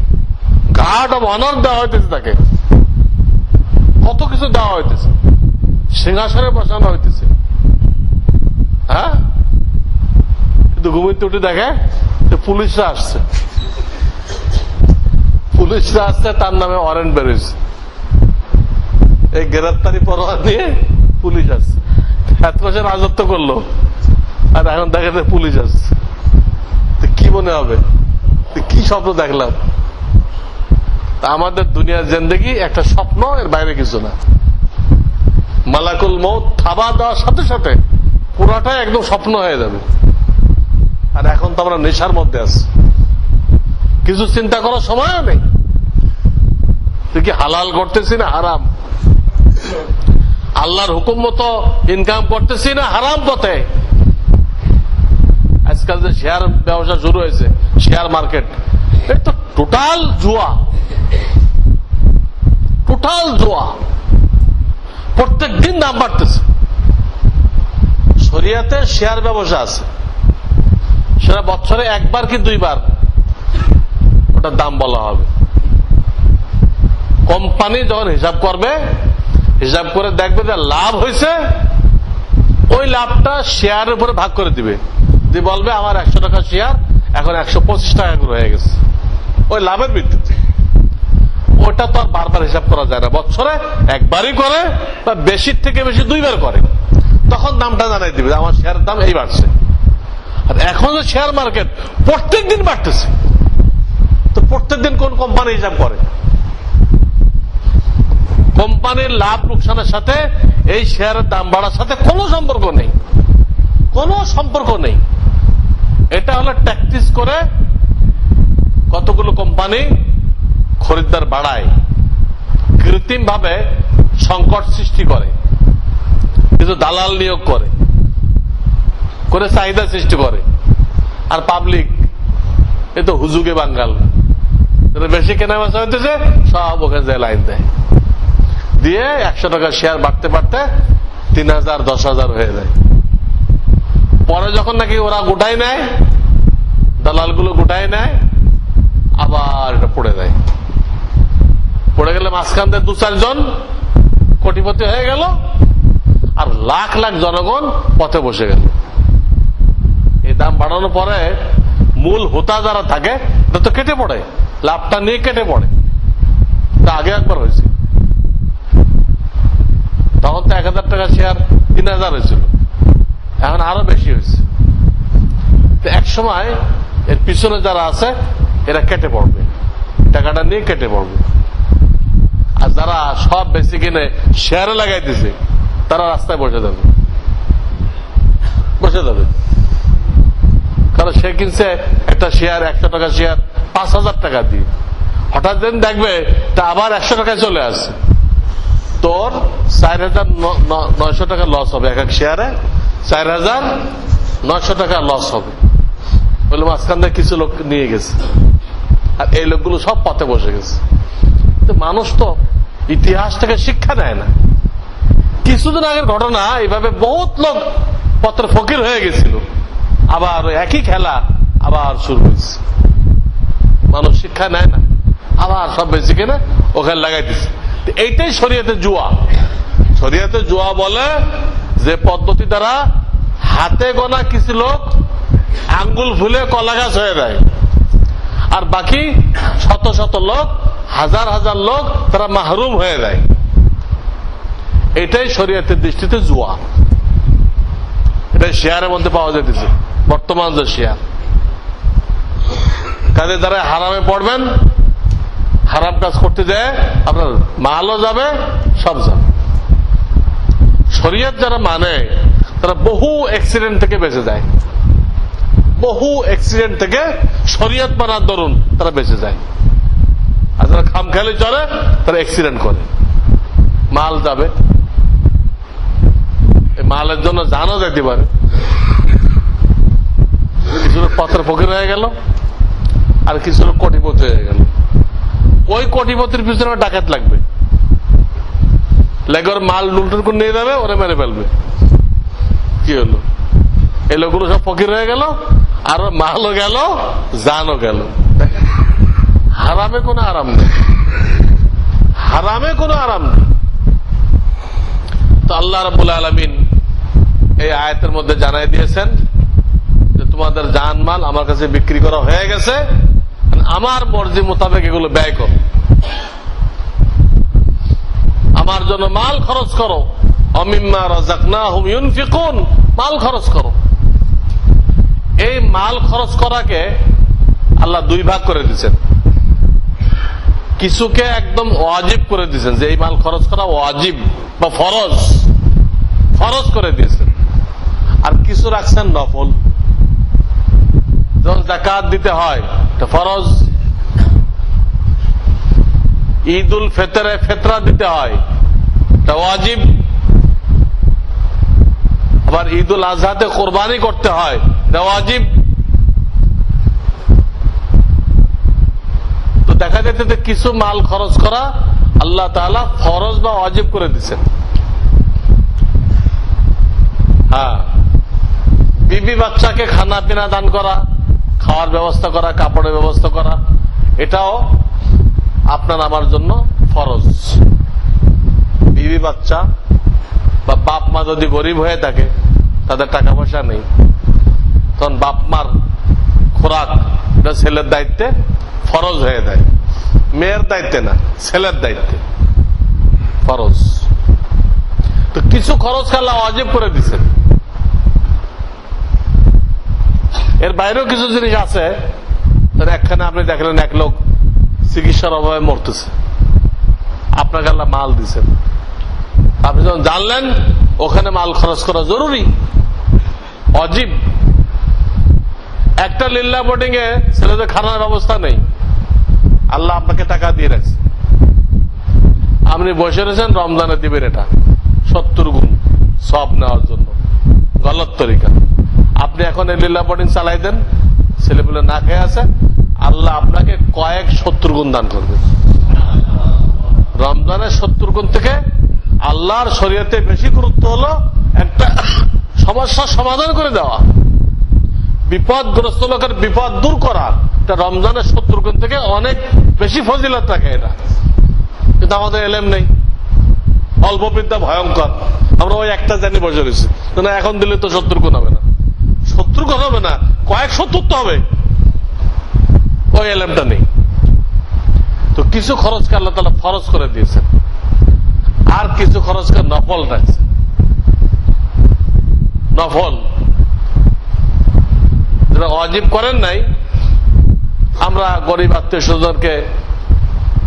গার্ড অব অনার দেওয়া হইতেছে তাকে, কত কিছু দেওয়া হইতেছে, সিংহাসনে বসানো হইতেছে, হ্যাঁ? কিন্তু ঘুমিতে উঠে দেখে পুলিশরা আসছে, পুলিশরা আসছে, তার নামে ওয়ারেন্ট বেরোয়েছে। এই গ্রেফতারি পরোয়ানা নিয়ে পুলিশ আসছে। এত বছর রাজত্ব করলো, আর এখন দেখে পুলিশ আসছে। কি মনে হবে? কি স্বপ্ন দেখলাম? আমাদের দুনিয়ার জিন্দেগি একটা স্বপ্ন, এর বাইরে কিছু না। মালাকুল মউত থাবা দেওয়ার সাথে সাথে পুরাটাই একদম স্বপ্ন হয়ে যাবে। আর এখন তো আমরা নেশার মধ্যে আছি, কিছু চিন্তা করার সময়ও নেই। তুই কি হালাল করতেছি না হারাম? আল্লাহর হুকুম মতো ইনকাম করতেছি না হারাম পথে? আজকাল যে শেয়ার ব্যবসা শুরু হয়েছে, শেয়ার মার্কেট, এটা তো টোটাল জুয়া, টোটাল জুয়া। প্রত্যেক দিন দাম বাড়তেছে। শরিয়াতে শেয়ার ব্যবসা আছে, সেটা বছরে একবার কি দুইবার ওটার দাম বলা হবে। কোম্পানি যখন হিসাব করবে, হিসাব করে দেখবে যে লাভ হয়েছে, ওই লাভটা শেয়ারের উপরে ভাগ করে দিবে। দিয়ে বলবে আমার 100 টাকা শেয়ার এখন 125 টাকা করে হয়ে গেছে, ওই লাভের ভিত্তিতে। ওটা তো আর বারবার হিসাব করা যায় না, বছরে একবারই করে বা বেশির থেকে বেশি দুইবার করে। তখন দামটা জানাই দিবে, আমার শেয়ারের দাম এই বাড়ছে। আর এখন যে শেয়ার মার্কেট প্রত্যেক দিন বাড়তেছে, তো প্রত্যেক দিন কোন কোম্পানি হিসাব করে? কোম্পানির লাভ লোকসানের সাথে এই শেয়ারের দাম বাড়ার সাথে কোনো সম্পর্ক নেই, কোনো সম্পর্ক নেই। এটা হলো ট্যাকটিস করে কতগুলো কোম্পানি খরিদ্দার বাড়ায়, কৃত্রিম ভাবে সংকট সৃষ্টি করে, কিছু দালাল নিয়োগ করে, করে চাহিদা সৃষ্টি করে। আর পাবলিক এ তো হুজুগে বাঙ্গাল, বেশি কেনা বেচা হইতেছে সব ওখানে যায় লাইন দেয়, দিয়ে 100 টাকা শেয়ার বাড়তে বাড়তে 3000 10,000 হয়ে যায়। পরে যখন নাকি ওরা গোটাই নেয়, দালালগুলো গোটাই নেয়, আবার এটা পড়ে দেয়। পড়ে গেলে মাঝখান থেকে 2-4 জন কোটিপতি হয়ে গেল, আর লাখ লাখ জনগণ পথে বসে গেল। এই দাম বাড়ানোর পরে মূল হোতা যারা থাকে এটা তো কেটে পড়ে, লাভটা নিয়ে কেটে পড়ে। তা আগে একবার হয়েছে, তখন তো 1000 টাকা শেয়ার 3000 হয়েছিল, এখন আরো বেশি হয়েছে। তো এক সময় এর পিছনে যারা আছে এরা কেটে পড়বে, টাকাটা নিয়ে কেটে পড়বে। আর যারা সব বেশি কিনে শেয়ারে লাগাইতেছে তারা রাস্তায় বসে যাবে, কারণ সে কিনছে একটা শেয়ার 100 টাকা শেয়ার 5000 টাকা দিয়ে, হঠাৎ দিন দেখবে তা আবার 100 টাকায় চলে আসছে, তোর 4900 টাকা লস হবে। এক এক শেয়ারে 4900 টাকা লস হবে। বলে মাঝখান থেকে কিছু লোক নিয়ে গেছে, আর এই লোকগুলো সব পথে বসে গেছে। মানুষ তো ইতিহাস থেকে শিক্ষা নেয় না। কিছুদিন আগের ঘটনা, এইভাবে বহুত লোক পত্র ফকির হয়ে গেছিল, আবার ওই একই খেলা আবার শুরু হয়েছে। মানুষ শিক্ষা নেয় না, আবার সব বেশি কিনে ওখানে লাগাইতেছে। এইটাই শরীয়তের জুয়া। শরীয়তের জুয়া বলে যে পদ্ধতি দ্বারা হাতে গোনা কিছু লোক আঙ্গুল ফুলে কলা গাছ হয়ে যায়, আর বাকি শত শত লোক, হাজার হাজার লোক তারা মাহরুম হয়ে যায়। এটাই শরীয়তের দৃষ্টিতে জুয়া। এটা শেয়ারের মধ্যে পাওয়া যেতেছে বর্তমান যে শেয়ার। কাজে যারা হারামে পড়বেন, হারাম কাজ করতে যায়, আপনার মালও যাবে, সব যাবে। শরীয়ত যারা মানে তারা বহু অ্যাক্সিডেন্ট থেকে বেঁচে যায়, বহু অ্যাক্সিডেন্ট থেকে শরীয়ত মানার দরুন তারা বেঁচে যায়। আর যারা খামখেয়ালি চলে তারা অ্যাক্সিডেন্ট করে, মাল যাবে, মালের জন্য জানও যেতে পারে। কিছু লোক পত্র ফকির হয়ে গেল, আর কিছু লোক কোটিপতি হয়ে গেল। ওই কোটিপতির পিছনে ডাকাত লাগবে, লেগে ওর মাল লুন্টন করে নিয়ে যাবে, ওরে মেরে ফেলবে। কি হলো? এই লোকগুলো সব ফকির হয়ে গেল, আর মালও গেল, জানও গেল। হারামে কোনো আরাম নেই, হারামে কোনো আরাম নেই। তো আল্লাহ রাব্বুল আলামিন এই আয়াতের মধ্যে জানাই দিয়েছেন যে তোমাদের জান মাল আমার কাছে বিক্রি করা হয়ে গেছে, আমার মর্জি মোতাবেক এগুলো ব্যয় করো, আমার জন্য মাল খরচ করো। অমিম্মা রাযাকনাহুম ইউনফিকুন, মাল খরচ করো। এই মাল খরচ করাকে আল্লাহ দুই ভাগ করে দিয়েছেন। কিছুকে একদম ওয়াজিব করে দিয়েছেন, যে এই মাল খরচ করা ওয়াজিব বা ফরজ, ফরজ করে দিয়েছেন। আর কিছু রাখছেন নফল, যখন যাকাত দিতে হয় এটা ফরজ, ঈদ উল ফিতরে ফিতরা দিতে হয় এটা ওয়াজিব, আবার ঈদ উল আজহাতে কোরবানি করতে হয় এটা ওয়াজিব। তো দেখা যেতে যে কিছু মাল খরচ করা আল্লাহ তাআলা ফরজ বা ওয়াজিব করে দিচ্ছেন। হ্যাঁ, বিবি বাচ্চাকে খানা পিনা দান করা, খাওয়ার ব্যবস্থা করা, কাপড়ের ব্যবস্থা করা, এটাও আপনার আমার জন্য ফরজ। বিবি বাচ্চা বা বাপ মা যদি গরিব হয়ে থাকে, তাদের টাকা পয়সা নেই, তখন বাপ মার খোরাক এটা ছেলের দায়িত্বে ফরজ হয়ে যায়, মেয়ের দায়িত্বে না, ছেলের দায়িত্বে ফরজ। তো কিছু খরচ আল্লাহ ওয়াজিব করে দিচ্ছেন। এর বাইরেও কিছু জিনিস আছে, একখানে আপনি দেখলেন এক লোক চিকিৎসার অভাবে মরতেছে, আপনাকে আল্লাহ মাল দিচ্ছেন, আপনি যখন জানলেন ওখানে মাল খরচ করা জরুরি, ওয়াজিব। একটা লিল্লা বোর্ডিং এ ছেলেদের খানার ব্যবস্থা নেই, আল্লাহ আপনাকে টাকা দিয়ে রাখছে, আপনি বসে রয়েছেন, রমজানে দিবেন এটা 70 গুণ সব নেওয়ার জন্য, গলত তরিকা। আপনি এখন এই লিল্লা বোর্ডিং চালাই দেন, ছেলেগুলো না খেয়ে আছে, আল্লাহ আপনাকে কয়েক 70 গুণ দান করবে। রমজানের 70 গুণ থেকে আল্লাহর শরীয়তে বেশি গুরুত্ব হলো একটা সমস্যার সমাধান করে দেওয়া, বিপদগ্রস্ত লোকের বিপদ দূর করা। এটা রমজানের 70 গুণ থেকে অনেক বেশি ফজিলত রাখে এটা। কিন্তু আমাদের এলেম নেই, অল্প বিদ্যা ভয়ঙ্কর। আমরা ওই একটা জানি বসে রয়েছি, না এখন দিলে তো 70 গুণ হবে না, 70 গুণ হবে না, কয়েক 70 তো হবে। ওই এলেমটা নেই। তো কিছু খরচকে আল্লাহ তাআলা ফরজ করে দিয়েছেন, আর কিছু খরচকে নফল রাখছে। নফল যেটা ওয়াজিব করেন নাই, আমরা গরিব আত্মীয় স্বজনকে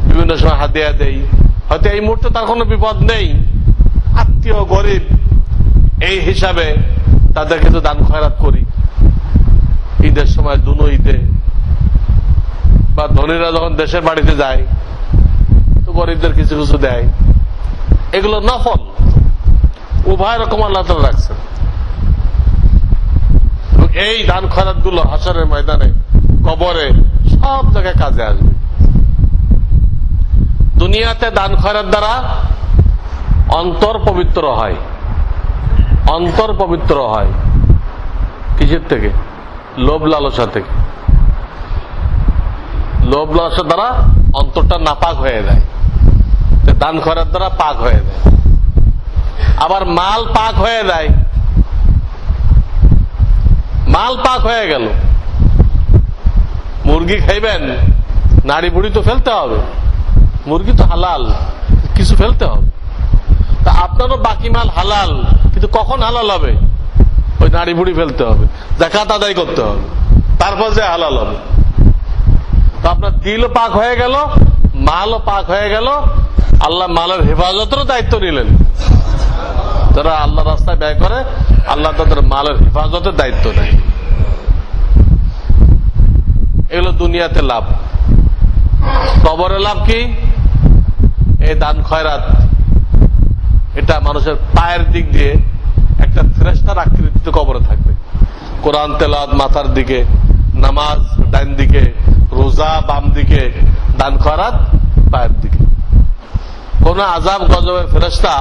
বিভিন্ন সময় হাদিয়া দেই। হয়তো এই মুহূর্তে তার কোনো বিপদ নেই, আত্মীয় গরিব, এই হিসাবে তাদের কিছু দান খয়রাত করি। ঈদের সময় দুনো ঈদে, বা ধনীরা যখন দেশের বাড়িতে যায় তো গরিবদের কিছু কিছু দেয়। এগুলো নফল, উভয় রকম আল্লাহ তাআলা রাখছেন। এই দান খয়রাত গুলো হাশরের ময়দানে, কবরে, সব জায়গায় কাজে আসবে। দুনিয়াতে দান খয়রাত দ্বারা অন্তর পবিত্র হয়। অন্তর পবিত্র হয় কিসের থেকে? লোভ লালসা থেকে। লোভ লালসা দ্বারা অন্তরটা নাপাক হয়ে যায়, দান খয়রাত দ্বারা পাক হয়ে যায়। আবার মাল পাক হয়ে যায়, মাল পাক হয়ে গেল। মুরগি খাইবেন, নাড়ি বুড়ি তো ফেলতে হবে, মুরগি তো হালাল, কিছু ফেলতে হবে। তা আপনারও বাকি মাল হালাল, কিন্তু কখন হালাল হবে? ওই নাড়ি বুড়ি ফেলতে হবে, যাকাত আদায় করতে হবে, তারপর যে হালাল হবে। তো আপনার দিলও পাক হয়ে গেল, মালও পাক হয়ে গেল। আল্লাহ মালের হেফাজতেরও দায়িত্ব নিলেন। যারা আল্লাহ রাস্তায় ব্যয় করে, আল্লাহ তাদের মালের হেফাজতের দায়িত্ব নেয়। এগুলো দুনিয়াতে লাভ। কবরে লাভ কি? এই দান খয়রাত, এটা মানুষের পায়ের দিক দিয়ে একটা ফেরেশতার আকৃতিতে কবরে থাকবে। কোরআন তেলাওয়াত মাথার দিকে, নামাজ ডান দিকে, রোজা বাম দিকে, দান খয়রাত পায়ের দিকে। কোন আযাব গজবের ফেরেশতা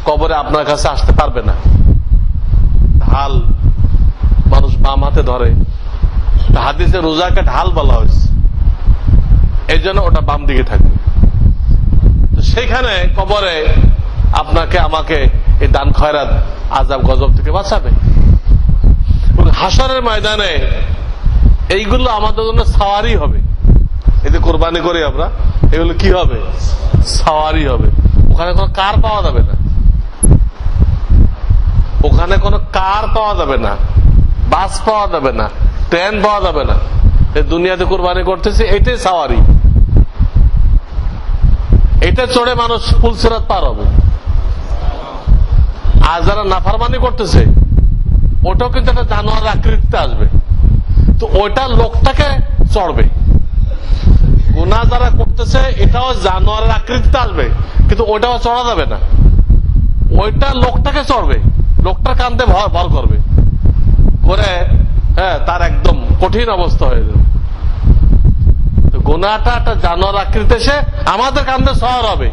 কবরে আপনার কাছে আসতে পারবে না। ঢাল মানুষ বাম হাতে ধরে, হাদিসে রোজাকে ঢাল বলা হয়েছে, এই জন্য ওটা বাম দিকে থাকবে। সেইখানে কবরে আপনাকে আমাকে এই দান খয়রাত আযাব গজব থেকে বাঁচাবে। হাশরের ময়দানে এইগুলো আমাদের জন্য সাওয়ারি হবে। এই যে কোরবানি করি আমরা, এগুলো কি হবে? সাওয়ারি হবে। ওখানে কোনো কার পাওয়া যাবে না, ওখানে কোনো কার পাওয়া যাবে না, বাস পাওয়া যাবে না, ট্রেন পাওয়া যাবে না। এই দুনিয়াতে কোরবানি করতেছি, এইটাই সাওয়ারি। এটা চড়ে মানুষ ফুলসিরাত পার হবে। আর যারা নাফরমানি করতেছে, ওটাও কিন্তু একটা জানোয়ার আকৃতিতে আসবে। তো ওইটা লোকটাকে চড়বে। গুনাহ যারা করতেছে, এটাও জানোয়ারের আকৃতিতে আসবে, কিন্তু ওইটাও চড়া যাবে না। ওইটা লোকটাকে চড়বে, লোকটার কান্দে ভর করবে করে, হ্যাঁ, তার একদম কঠিন অবস্থা হয়ে যাবে। তো গুনাহটা একটা জানোয়ার আকৃতিতে এসে আমাদের কান্দে সওয়ার হবে।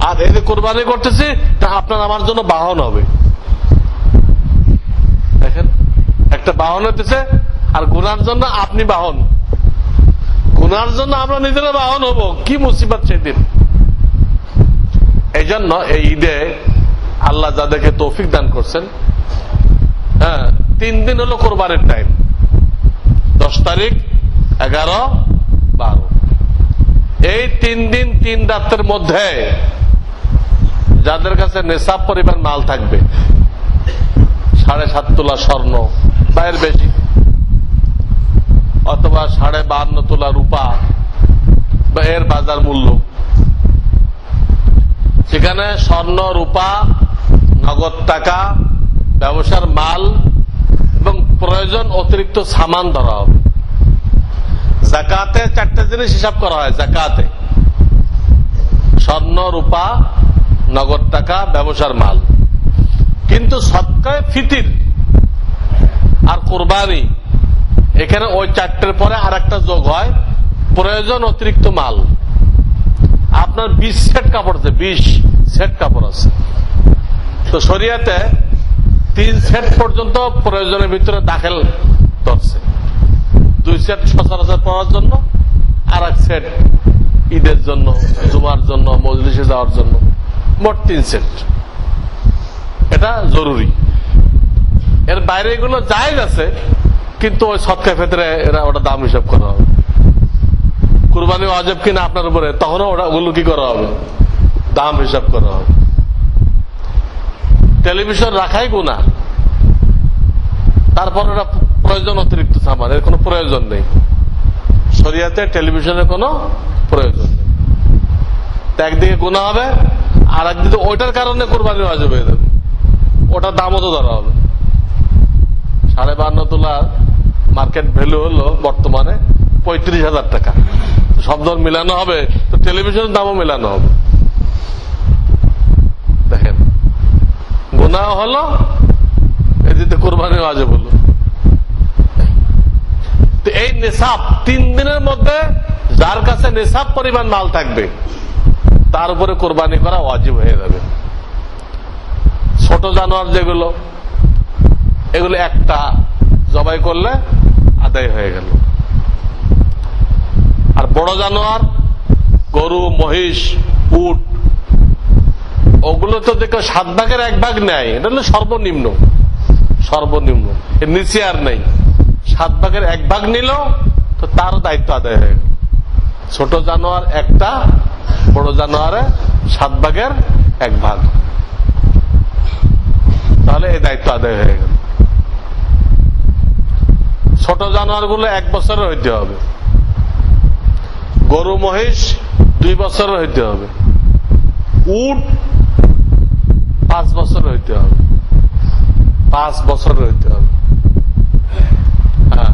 আর এই যে কোরবানি করতেছি, তা আপনার আমার জন্য বাহন হবে। দেখেন, একটা বাহন হইতেছে, আর গুনার জন্য আপনি বাহন, গুনার জন্য আমরা নিজেরা বাহন হব। কি মুসিবত সেদিন! এই জন্য এই ঈদে আল্লাহ যাদেরকে তৌফিক দান করছেন, হ্যাঁ, 3 দিন হলো কোরবানির টাইম। 10 তারিখ, 11, 12, এই 3 দিন 3 রাতের মধ্যে যাদের কাছে নেশাব পরিমাণ মাল থাকবে, 7.5 তোলা স্বর্ণ বা এর বেশি, অথবা 52.5 তোলা রূপা বা এর বাজার মূল্য, সেখানে স্বর্ণ, রূপা, নগদ টাকা, ব্যবসার মাল এবং প্রয়োজন অতিরিক্ত সামান ধরা হবে। যাকাতে 4টে জিনিস হিসাব করা হয়। যাকাতে স্বর্ণ, রূপা, নগদ টাকা, ব্যবসার মাল। কিন্তু সদকায়ে ফিতির আর কোরবানি, এখানে ওই 4টের পরে আর একটা যোগ হয়, প্রয়োজন অতিরিক্ত মাল। আপনার 20 সেট কাপড় আছে, 20 সেট কাপড় আছে, তো শরিয়াতে 3 সেট পর্যন্ত প্রয়োজনের ভিতরে দাখিল ধরছে। 2 সেট সচরাচর পড়ার জন্য, আর 1 সেট ঈদের জন্য, জুমার জন্য, মজলিসে যাওয়ার জন্য, মোট 3 সেট। এটা জরুরি। এর বাইরে এগুলো জায়েজ আছে, কিন্তু ওই সদকা ফিতরে এরা ওটা দাম হিসাব করা হবে। কুরবানি ওয়াজিব কিনা আপনার উপরে, তখনও ওগুলো কি করা হবে, দাম হিসাব করা হবে। টেলিভিশন রাখাই গুনাহ, তারপর এটা প্রয়োজন অতিরিক্ত সামান, এর কোনো প্রয়োজন নেই। শরিয়াতে টেলিভিশনের কোনো প্রয়োজন নেই। একদিকে গুনাহ হবে, আর একদিকে ওইটার কারণে কুরবানি ওয়াজিব হয়ে যাবে, ওটার দামও তো ধরা হবে। 52.5 তোলা মার্কেট ভ্যালু হলো বর্তমানে 35,000 টাকা। সব দর মিলানো হবে, তো টেলিভিশনের দামও মিলানো হবে। দেখেন, গুনাহ হলো, এদিকে কুরবানি ওয়াজিব হলো। তো এই নিসাব 3 দিনের মধ্যে যার কাছে নিসাব পরিমাণ মাল থাকবে, তার উপরে কোরবানি করা ওয়াজিব হয়ে যাবে। ছোট জানোয়ার যেগুলো, এগুলো একটা জবাই করলে আদায় হয়ে গেল। আর বড় জানোয়ার, গরু, মহিষ, উট, ওগুলো তো দেখো 7 ভাগের 1 ভাগ নেয়, এটা হলো সর্বনিম্ন। সর্বনিম্ন, এর নিচে আর নেই। 7 ভাগের 1 ভাগ নিল, তো তারও দায়িত্ব আদায় হয়ে গেল। ছোট জানোয়ার একটা, বড় জানোয়ারে 7 ভাগের 1 ভাগ, তাহলে এই দায়িত্ব আদায় হয়ে গেল। ছোট জানোয়ার গুলো 1 বছরের হইতে হবে, গরু মহিষ 2 বছরের হইতে হবে, উট 5 বছরের হইতে হবে, 5 বছরের হইতে হবে। হ্যাঁ,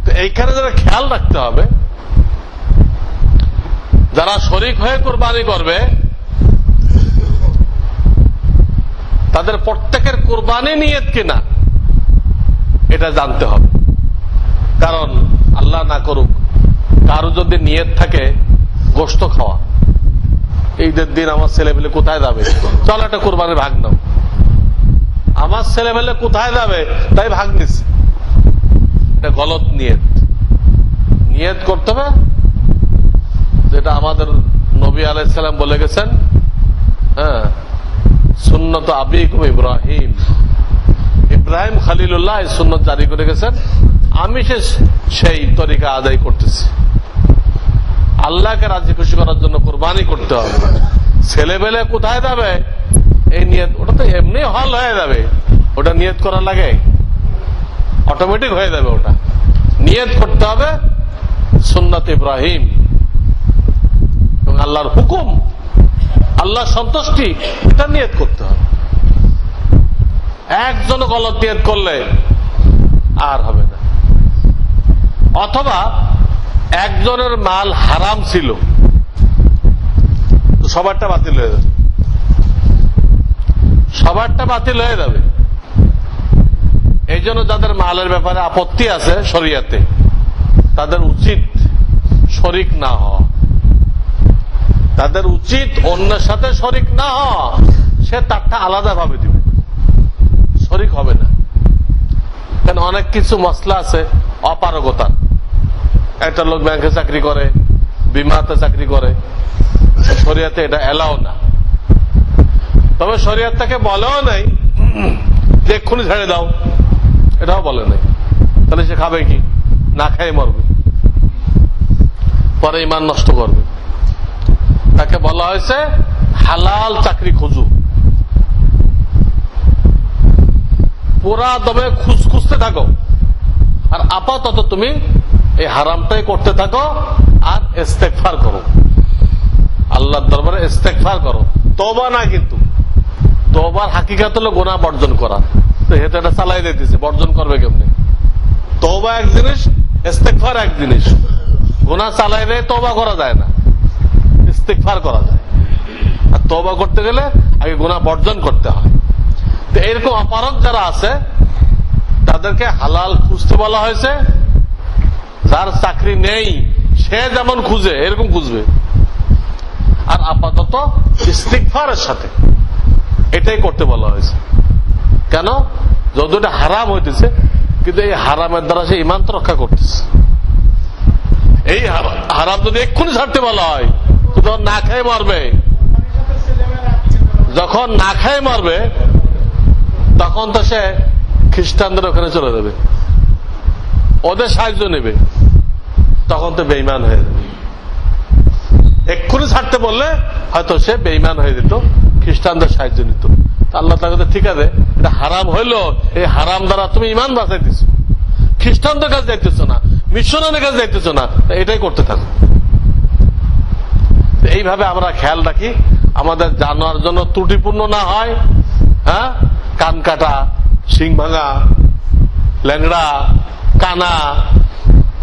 তো এইখানে যারা খেয়াল রাখতে হবে, যারা শরীক হয়ে কোরবানি করবে, তাদের প্রত্যেকের কোরবানি নিয়ত কিনা এটা জানতে হবে। কারণ আল্লাহ না করুক, কারো যদি নিয়ত থাকে গোশত খাওয়া, ঈদের দিন আমার ছেলেমেলে কোথায় যাবে, চল একটা কোরবানির ভাগ নাও। আমার ছেলেমেলে কোথায় যাবে, তাই ভাগ নিচ্ছে, এটা গলত নিয়ত। নিয়ত করতে হবে যেটা আমাদের নবী আলাইহিস সালাম বলে গেছেন, হ্যাঁ, সুন্নত আবিকুম ইব্রাহিম। ইব্রাহিম খলিলুল্লাহ এই সুন্নত জারি করে গেছেন, আমি সেই তরিকা আদায় করতেছি। আল্লাহকে রাজি খুশি করার জন্য কোরবানি করতে হবে। ছেলেবেলে কোথায় যাবে এই নিয়ত, ওটা তো এমনি হল হয়ে যাবে, ওটা নিয়ত করা লাগে, অটোমেটিক হয়ে যাবে। ওটা নিয়ত করতে হবে সুন্নত ইব্রাহিম, এবং আল্লাহর হুকুম, আল্লাহর সন্তুষ্টি, এটা নিয়ত করতে হবে। একজন গলত নিয়ত করলে আর হবে না। অথবা একজনের মাল হারাম ছিল, তো সবারটা বাতিল হয়ে যাবে, সবারটা বাতিল হয়ে যাবে। এই জন্য যাদের মালের ব্যাপারে আপত্তি আছে শরিয়াতে, তাদের উচিত শরিক না হওয়া, তাদের উচিত অন্যের সাথে শরিক না হওয়া। সে তারটা আলাদা ভাবে দিবে, শরিক হবে না। কারণ অনেক কিছু মসলা আছে অপারগতার। একটা লোক ব্যাংকে চাকরি করে, বিমাতে চাকরি করে, শরিয়াতে এটা এলাও না। তবে শরিয়াত তাকে বলেও নাই যে এক্ষুনি ছেড়ে দাও, এটাও বলে নাই। তাহলে সে খাবে কি? না খেয়ে মরবে, পরে ইমান নষ্ট করবে। তাকে বলা হয়েছে হালাল চাকরি খুঁজু, পুরা দমে খুঁজতে থাকো, আর আপাতত তুমি এই হারামটাই করতে থাকো, আর ইস্তেগফার করো, আল্লাহর দরবারে ইস্তেগফার করো। তওবা না, কিন্তু তওবার হাকিকাত হলো গুনাহ বর্জন করা। তো হেতে এটা চালাই দিতেছে, বর্জন করবে কেমনে? তওবা এক জিনিস, ইস্তেগফার এক জিনিস। গুনাহ চালাই দিয়ে তওবা করা যায় না, ইস্তেগফার করা যায়। আর তওবা করতে গেলে আগে গুনাহ বর্জন করতে হয়। তো এরকম অপারগ যারা আছে, তাদের তাদেরকে হালাল খুঁজতে বলা হয়েছে। যার চাকরি নেই সে যেমন খুঁজে এরকম খুঁজবে, আর আপাতত ইস্তিগফারের সাথে এটাই করতে বলা হয়েছে। কেন? যদিও এটা হারাম হইতেছে, কিন্তু এই হারামের দ্বারা সে ইমান তো রক্ষা করতেছে। এই হারাম যদি এক্ষুনি ছাড়তে বলা হয়, যখন না খেয়ে মরবে, যখন না খেয়ে মরবে তখন তো সে খ্রিস্টানদের ওখানে চলে যাবে, ওদের সাহায্য নেবে, তখন তো বেঈমান হয়ে যাবে। এক্ষুনি ছাড়তে বললে হয়তো সে বেঈমান হয়ে যেত, খ্রিস্টানদের সাহায্য নিত। আল্লাহ তাকে ঠিক আছে, এটা হারাম হইলো, এই হারাম দ্বারা তুমি ইমান বাঁচাইতেছ, খ্রিস্টানদের কাছে যাইতেছ না, মিশনারির কাছে যাইতেছ না, এটাই করতে থাকো। এইভাবে আমরা খেয়াল রাখি আমাদের জানোয়ার জন্য ত্রুটিপূর্ণ না হয়। হ্যাঁ, কান কাটা, শিং ভাঙা, ল্যাংড়া, কানা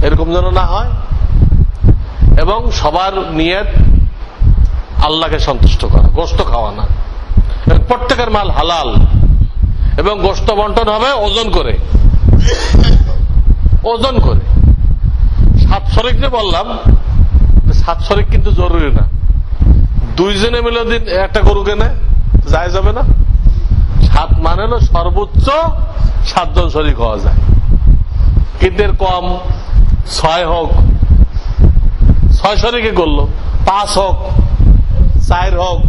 এরকম যেন না হয়, এবং সবার নিয়ত আল্লাহকে সন্তুষ্ট করা, গোশত খাওয়া না, এবং প্রত্যেকের মাল হালাল, এবং গোশত বন্টন হবে ওজন করে। ওজন করে 7 শরিক যে বললাম, 7 শরিক কিন্তু জরুরি না। 2 জনে মিলে দিন একটা গরু কেনে যায় যাবে না? 7 মানে হলো সর্বোচ্চ 7 জন শরিক হওয়া যায়, কিন্তু এর কম 6 হোক, 6 শরিকে করলো, 5 হোক, 4 হোক,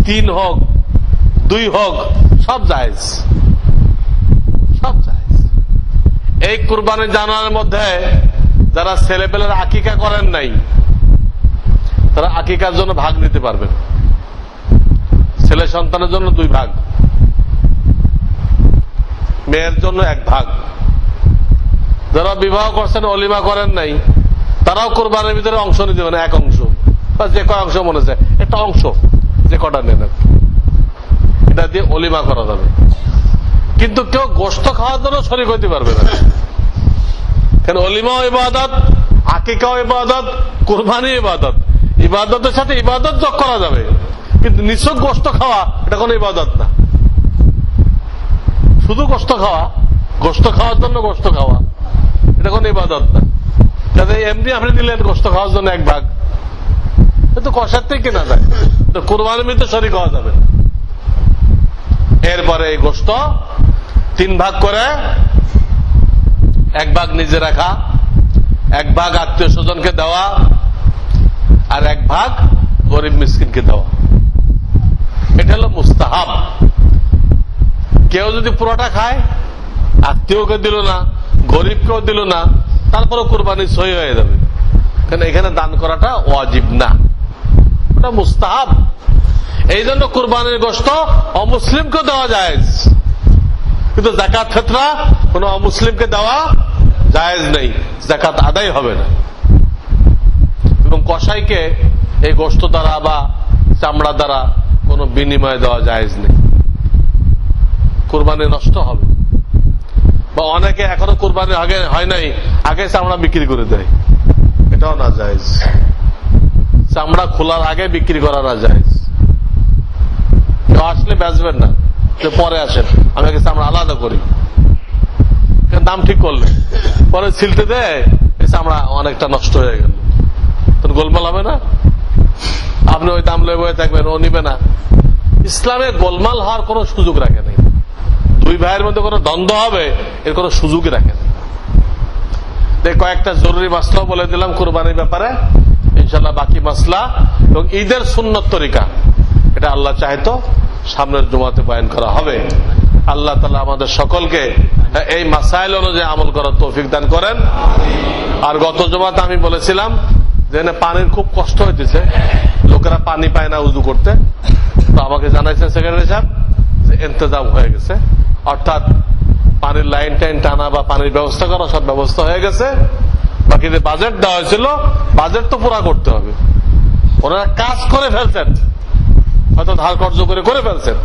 3 হোক, 2 হোক, সব জায়েজ, সব জায়েজ। এই কুরবানির জানোয়ারের মধ্যে যারা ছেলেপেলের আকিকা করেন নাই, তারা আকিকার জন্য ভাগ নিতে পারবেন। ছেলে সন্তানের জন্য 2 ভাগ, মেয়ের জন্য 1 ভাগ। যারা বিবাহ করছেন, অলিমা করেন নাই, তারাও কোরবানির ভিতরে অংশ নিতে পারেন, 1 অংশ বা যে কয় অংশ মনে চায় একটা অংশ, যে কটা নেন এটা দিয়ে অলিমা করা যাবে। কিন্তু কেউ গোশত খাওয়ার জন্য শরীক হইতে পারবে না, কেন? অলিমাও ইবাদত, আকিকাও ইবাদত, কুরবানি ইবাদত। ইবাদতের সাথে ইবাদত যোগ করা যাবে, কিন্তু নিছক গোশত খাওয়া এটা কোনো ইবাদত না। শুধু গোশত খাওয়া, গোশত খাওয়ার জন্য গোশত খাওয়া, এটা কোনো ইবাদত না। যাতে এমনি আপনি দিলেন গোশত খাওয়ার জন্য 1 ভাগ, কিন্তু কষার থেকে কেনা যায়, তো কুরবানির মধ্যে শরীক হওয়া যাবে। এরপরে এই গোশত 3 ভাগ করে, 1 ভাগ নিজে রাখা, 1 ভাগ আত্মীয় স্বজনকে দেওয়া, আর 1 ভাগ গরিব মিসকিনকে দেওয়া। এটা হলো মুস্তাহাব। কেউ যদি পুরোটা খায়, আত্মীয়কে দিল না, গরিবকেও দিল না, তারপরে কুরবানি সহি হয়ে যাবে, কারণ এখানে দান করাটা ওয়াজিব না, ওটা মুস্তাহাব। এই জন্য কুরবানির গোশত অমুসলিমকে দেওয়া জায়েজ, কিন্তু যাকাত ফিতরা কোন অমুসলিমকে দেওয়া জায়েজ নেই, যাকাত আদায় হবে না। এবং কসাইকে এই গোশত দ্বারা বা চামড়া দ্বারা কোন বিনিময় দেওয়া জায়েজ নেই, কুরবানি নষ্ট হবে। বা অনেকে এখনো কুরবানি আগে হয় নাই, আগে চামড়া বিক্রি করে দেয়, এটাও না জায়েজ। চামড়া খোলার আগে বিক্রি করা না জায়েজ। কেউ আসলে বেচবেন না, যে পরে আসেন, আমি আগে চামড়া আলাদা করি, দাম ঠিক করলে পরে ছিলতে দেয়, এই চামড়া অনেকটা নষ্ট হয়ে গেল, তোর গোলমাল হবে না? আপনি ওই দাম লয়ে বয়ে থাকবেন, ও নিবে না। ইসলামে গোলমাল হওয়ার কোন সুযোগ রাখে নাই, 2 ভাইয়ের মধ্যে কোন দ্বন্দ্ব হবে এর কোন সুযোগই রাখে নাই। কয়েকটা জরুরি মাসলাও বলে দিলাম কুরবানির ব্যাপারে, ইনশাল্লাহ বাকি মাসলা এবং ঈদের সুন্নত তরিকা এটা আল্লাহ চাইতো সামনের জুমাতে বয়ান করা হবে। আল্লাহ তাআলা আমাদের সকলকে এই মাসাইল অনুযায়ী আমল করার তৌফিক দান করেন। আর গত জুমাতে আমি বলেছিলাম যে পানির খুব কষ্ট হইতেছে, লোকেরা পানি পায় না উযু করতে, তো আমাকে জানাইছে সেক্রেটারি সাহেব যে ইন্তজাম হয়ে গেছে, অর্থাৎ পানির লাইন টাইন টানা বা পানির ব্যবস্থা করা সব ব্যবস্থা হয়ে গেছে। বাকি যে বাজেট দেওয়া হয়েছিল, বাজেট তো পুরা করতে হবে। ওনারা কাজ করে ফেলছেন, হয়তো ধার কর্জ করে ফেলছেন।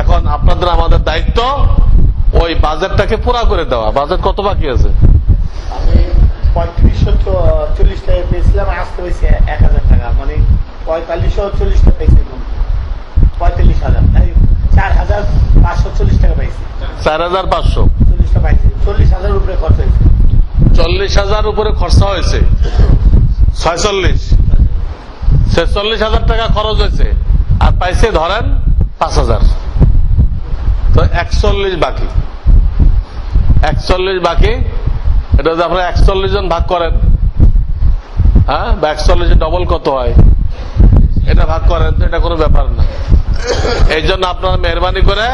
এখন আপনাদের আমাদের দায়িত্ব ওই বাজেটটাকে পুরা করে দেওয়া। বাজেট কত বাকি আছে? আমি 3540 টাকা পেয়েছিলাম, আসতে পেয়েছি 1000 টাকা, মানে 4540 টাকা পেয়েছি, 45,000 4540 টাকা পাইছি। 4500 একটা পাইছি, 40,000 উপরে খরচ হয়েছে। 40,000 উপরে খরচা হয়েছে, 46 46,000 টাকা খরচ হয়েছে, আর পাইছে ধরেন 5,000, তো 41 বাকি। 41 বাকি, এটা যদি আপনারা 41 জন ভাগ করেন, হ্যাঁ, বা 41 ডবল কত হয় এটা ভাগ করেন, তো এটা কোনো ব্যাপার না। এই জন্য আপনারা মেহরবানি করে,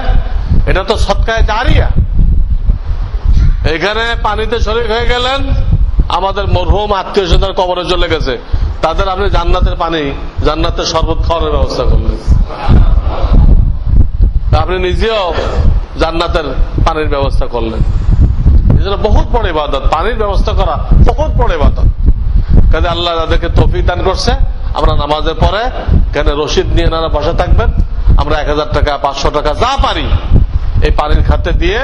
এটা তো সৎকায় জারিয়া, এখানে পানিতে শরীক হয়ে গেলেন, আমাদের মরহুম আত্মীয় স্বজন কবরে চলে গেছে, তাদের আপনি জান্নাতের পানি, জান্নাতের শরবত খাওয়ানোর ব্যবস্থা করলেন, আপনি নিজেও জান্নাতের পানির ব্যবস্থা করলেন। এজন্য বহুত বড় ইবাদত, পানির ব্যবস্থা করা বহুত বড় ইবাদত। কাজে আল্লাহ যাদেরকে তৌফিক দান করছে, আমরা নামাজের পরে কেন রশিদ নিয়ে নানা বসে থাকবেন, আমরা 1,000 টাকা 500 টাকা যা পারি এই পানির খাতে দিয়ে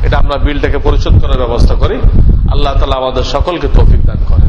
এটা আমরা বিলটাকে পরিশোধ করার ব্যবস্থা করি। আল্লাহ তাআলা আমাদের সকলকে তৌফিক দান করে।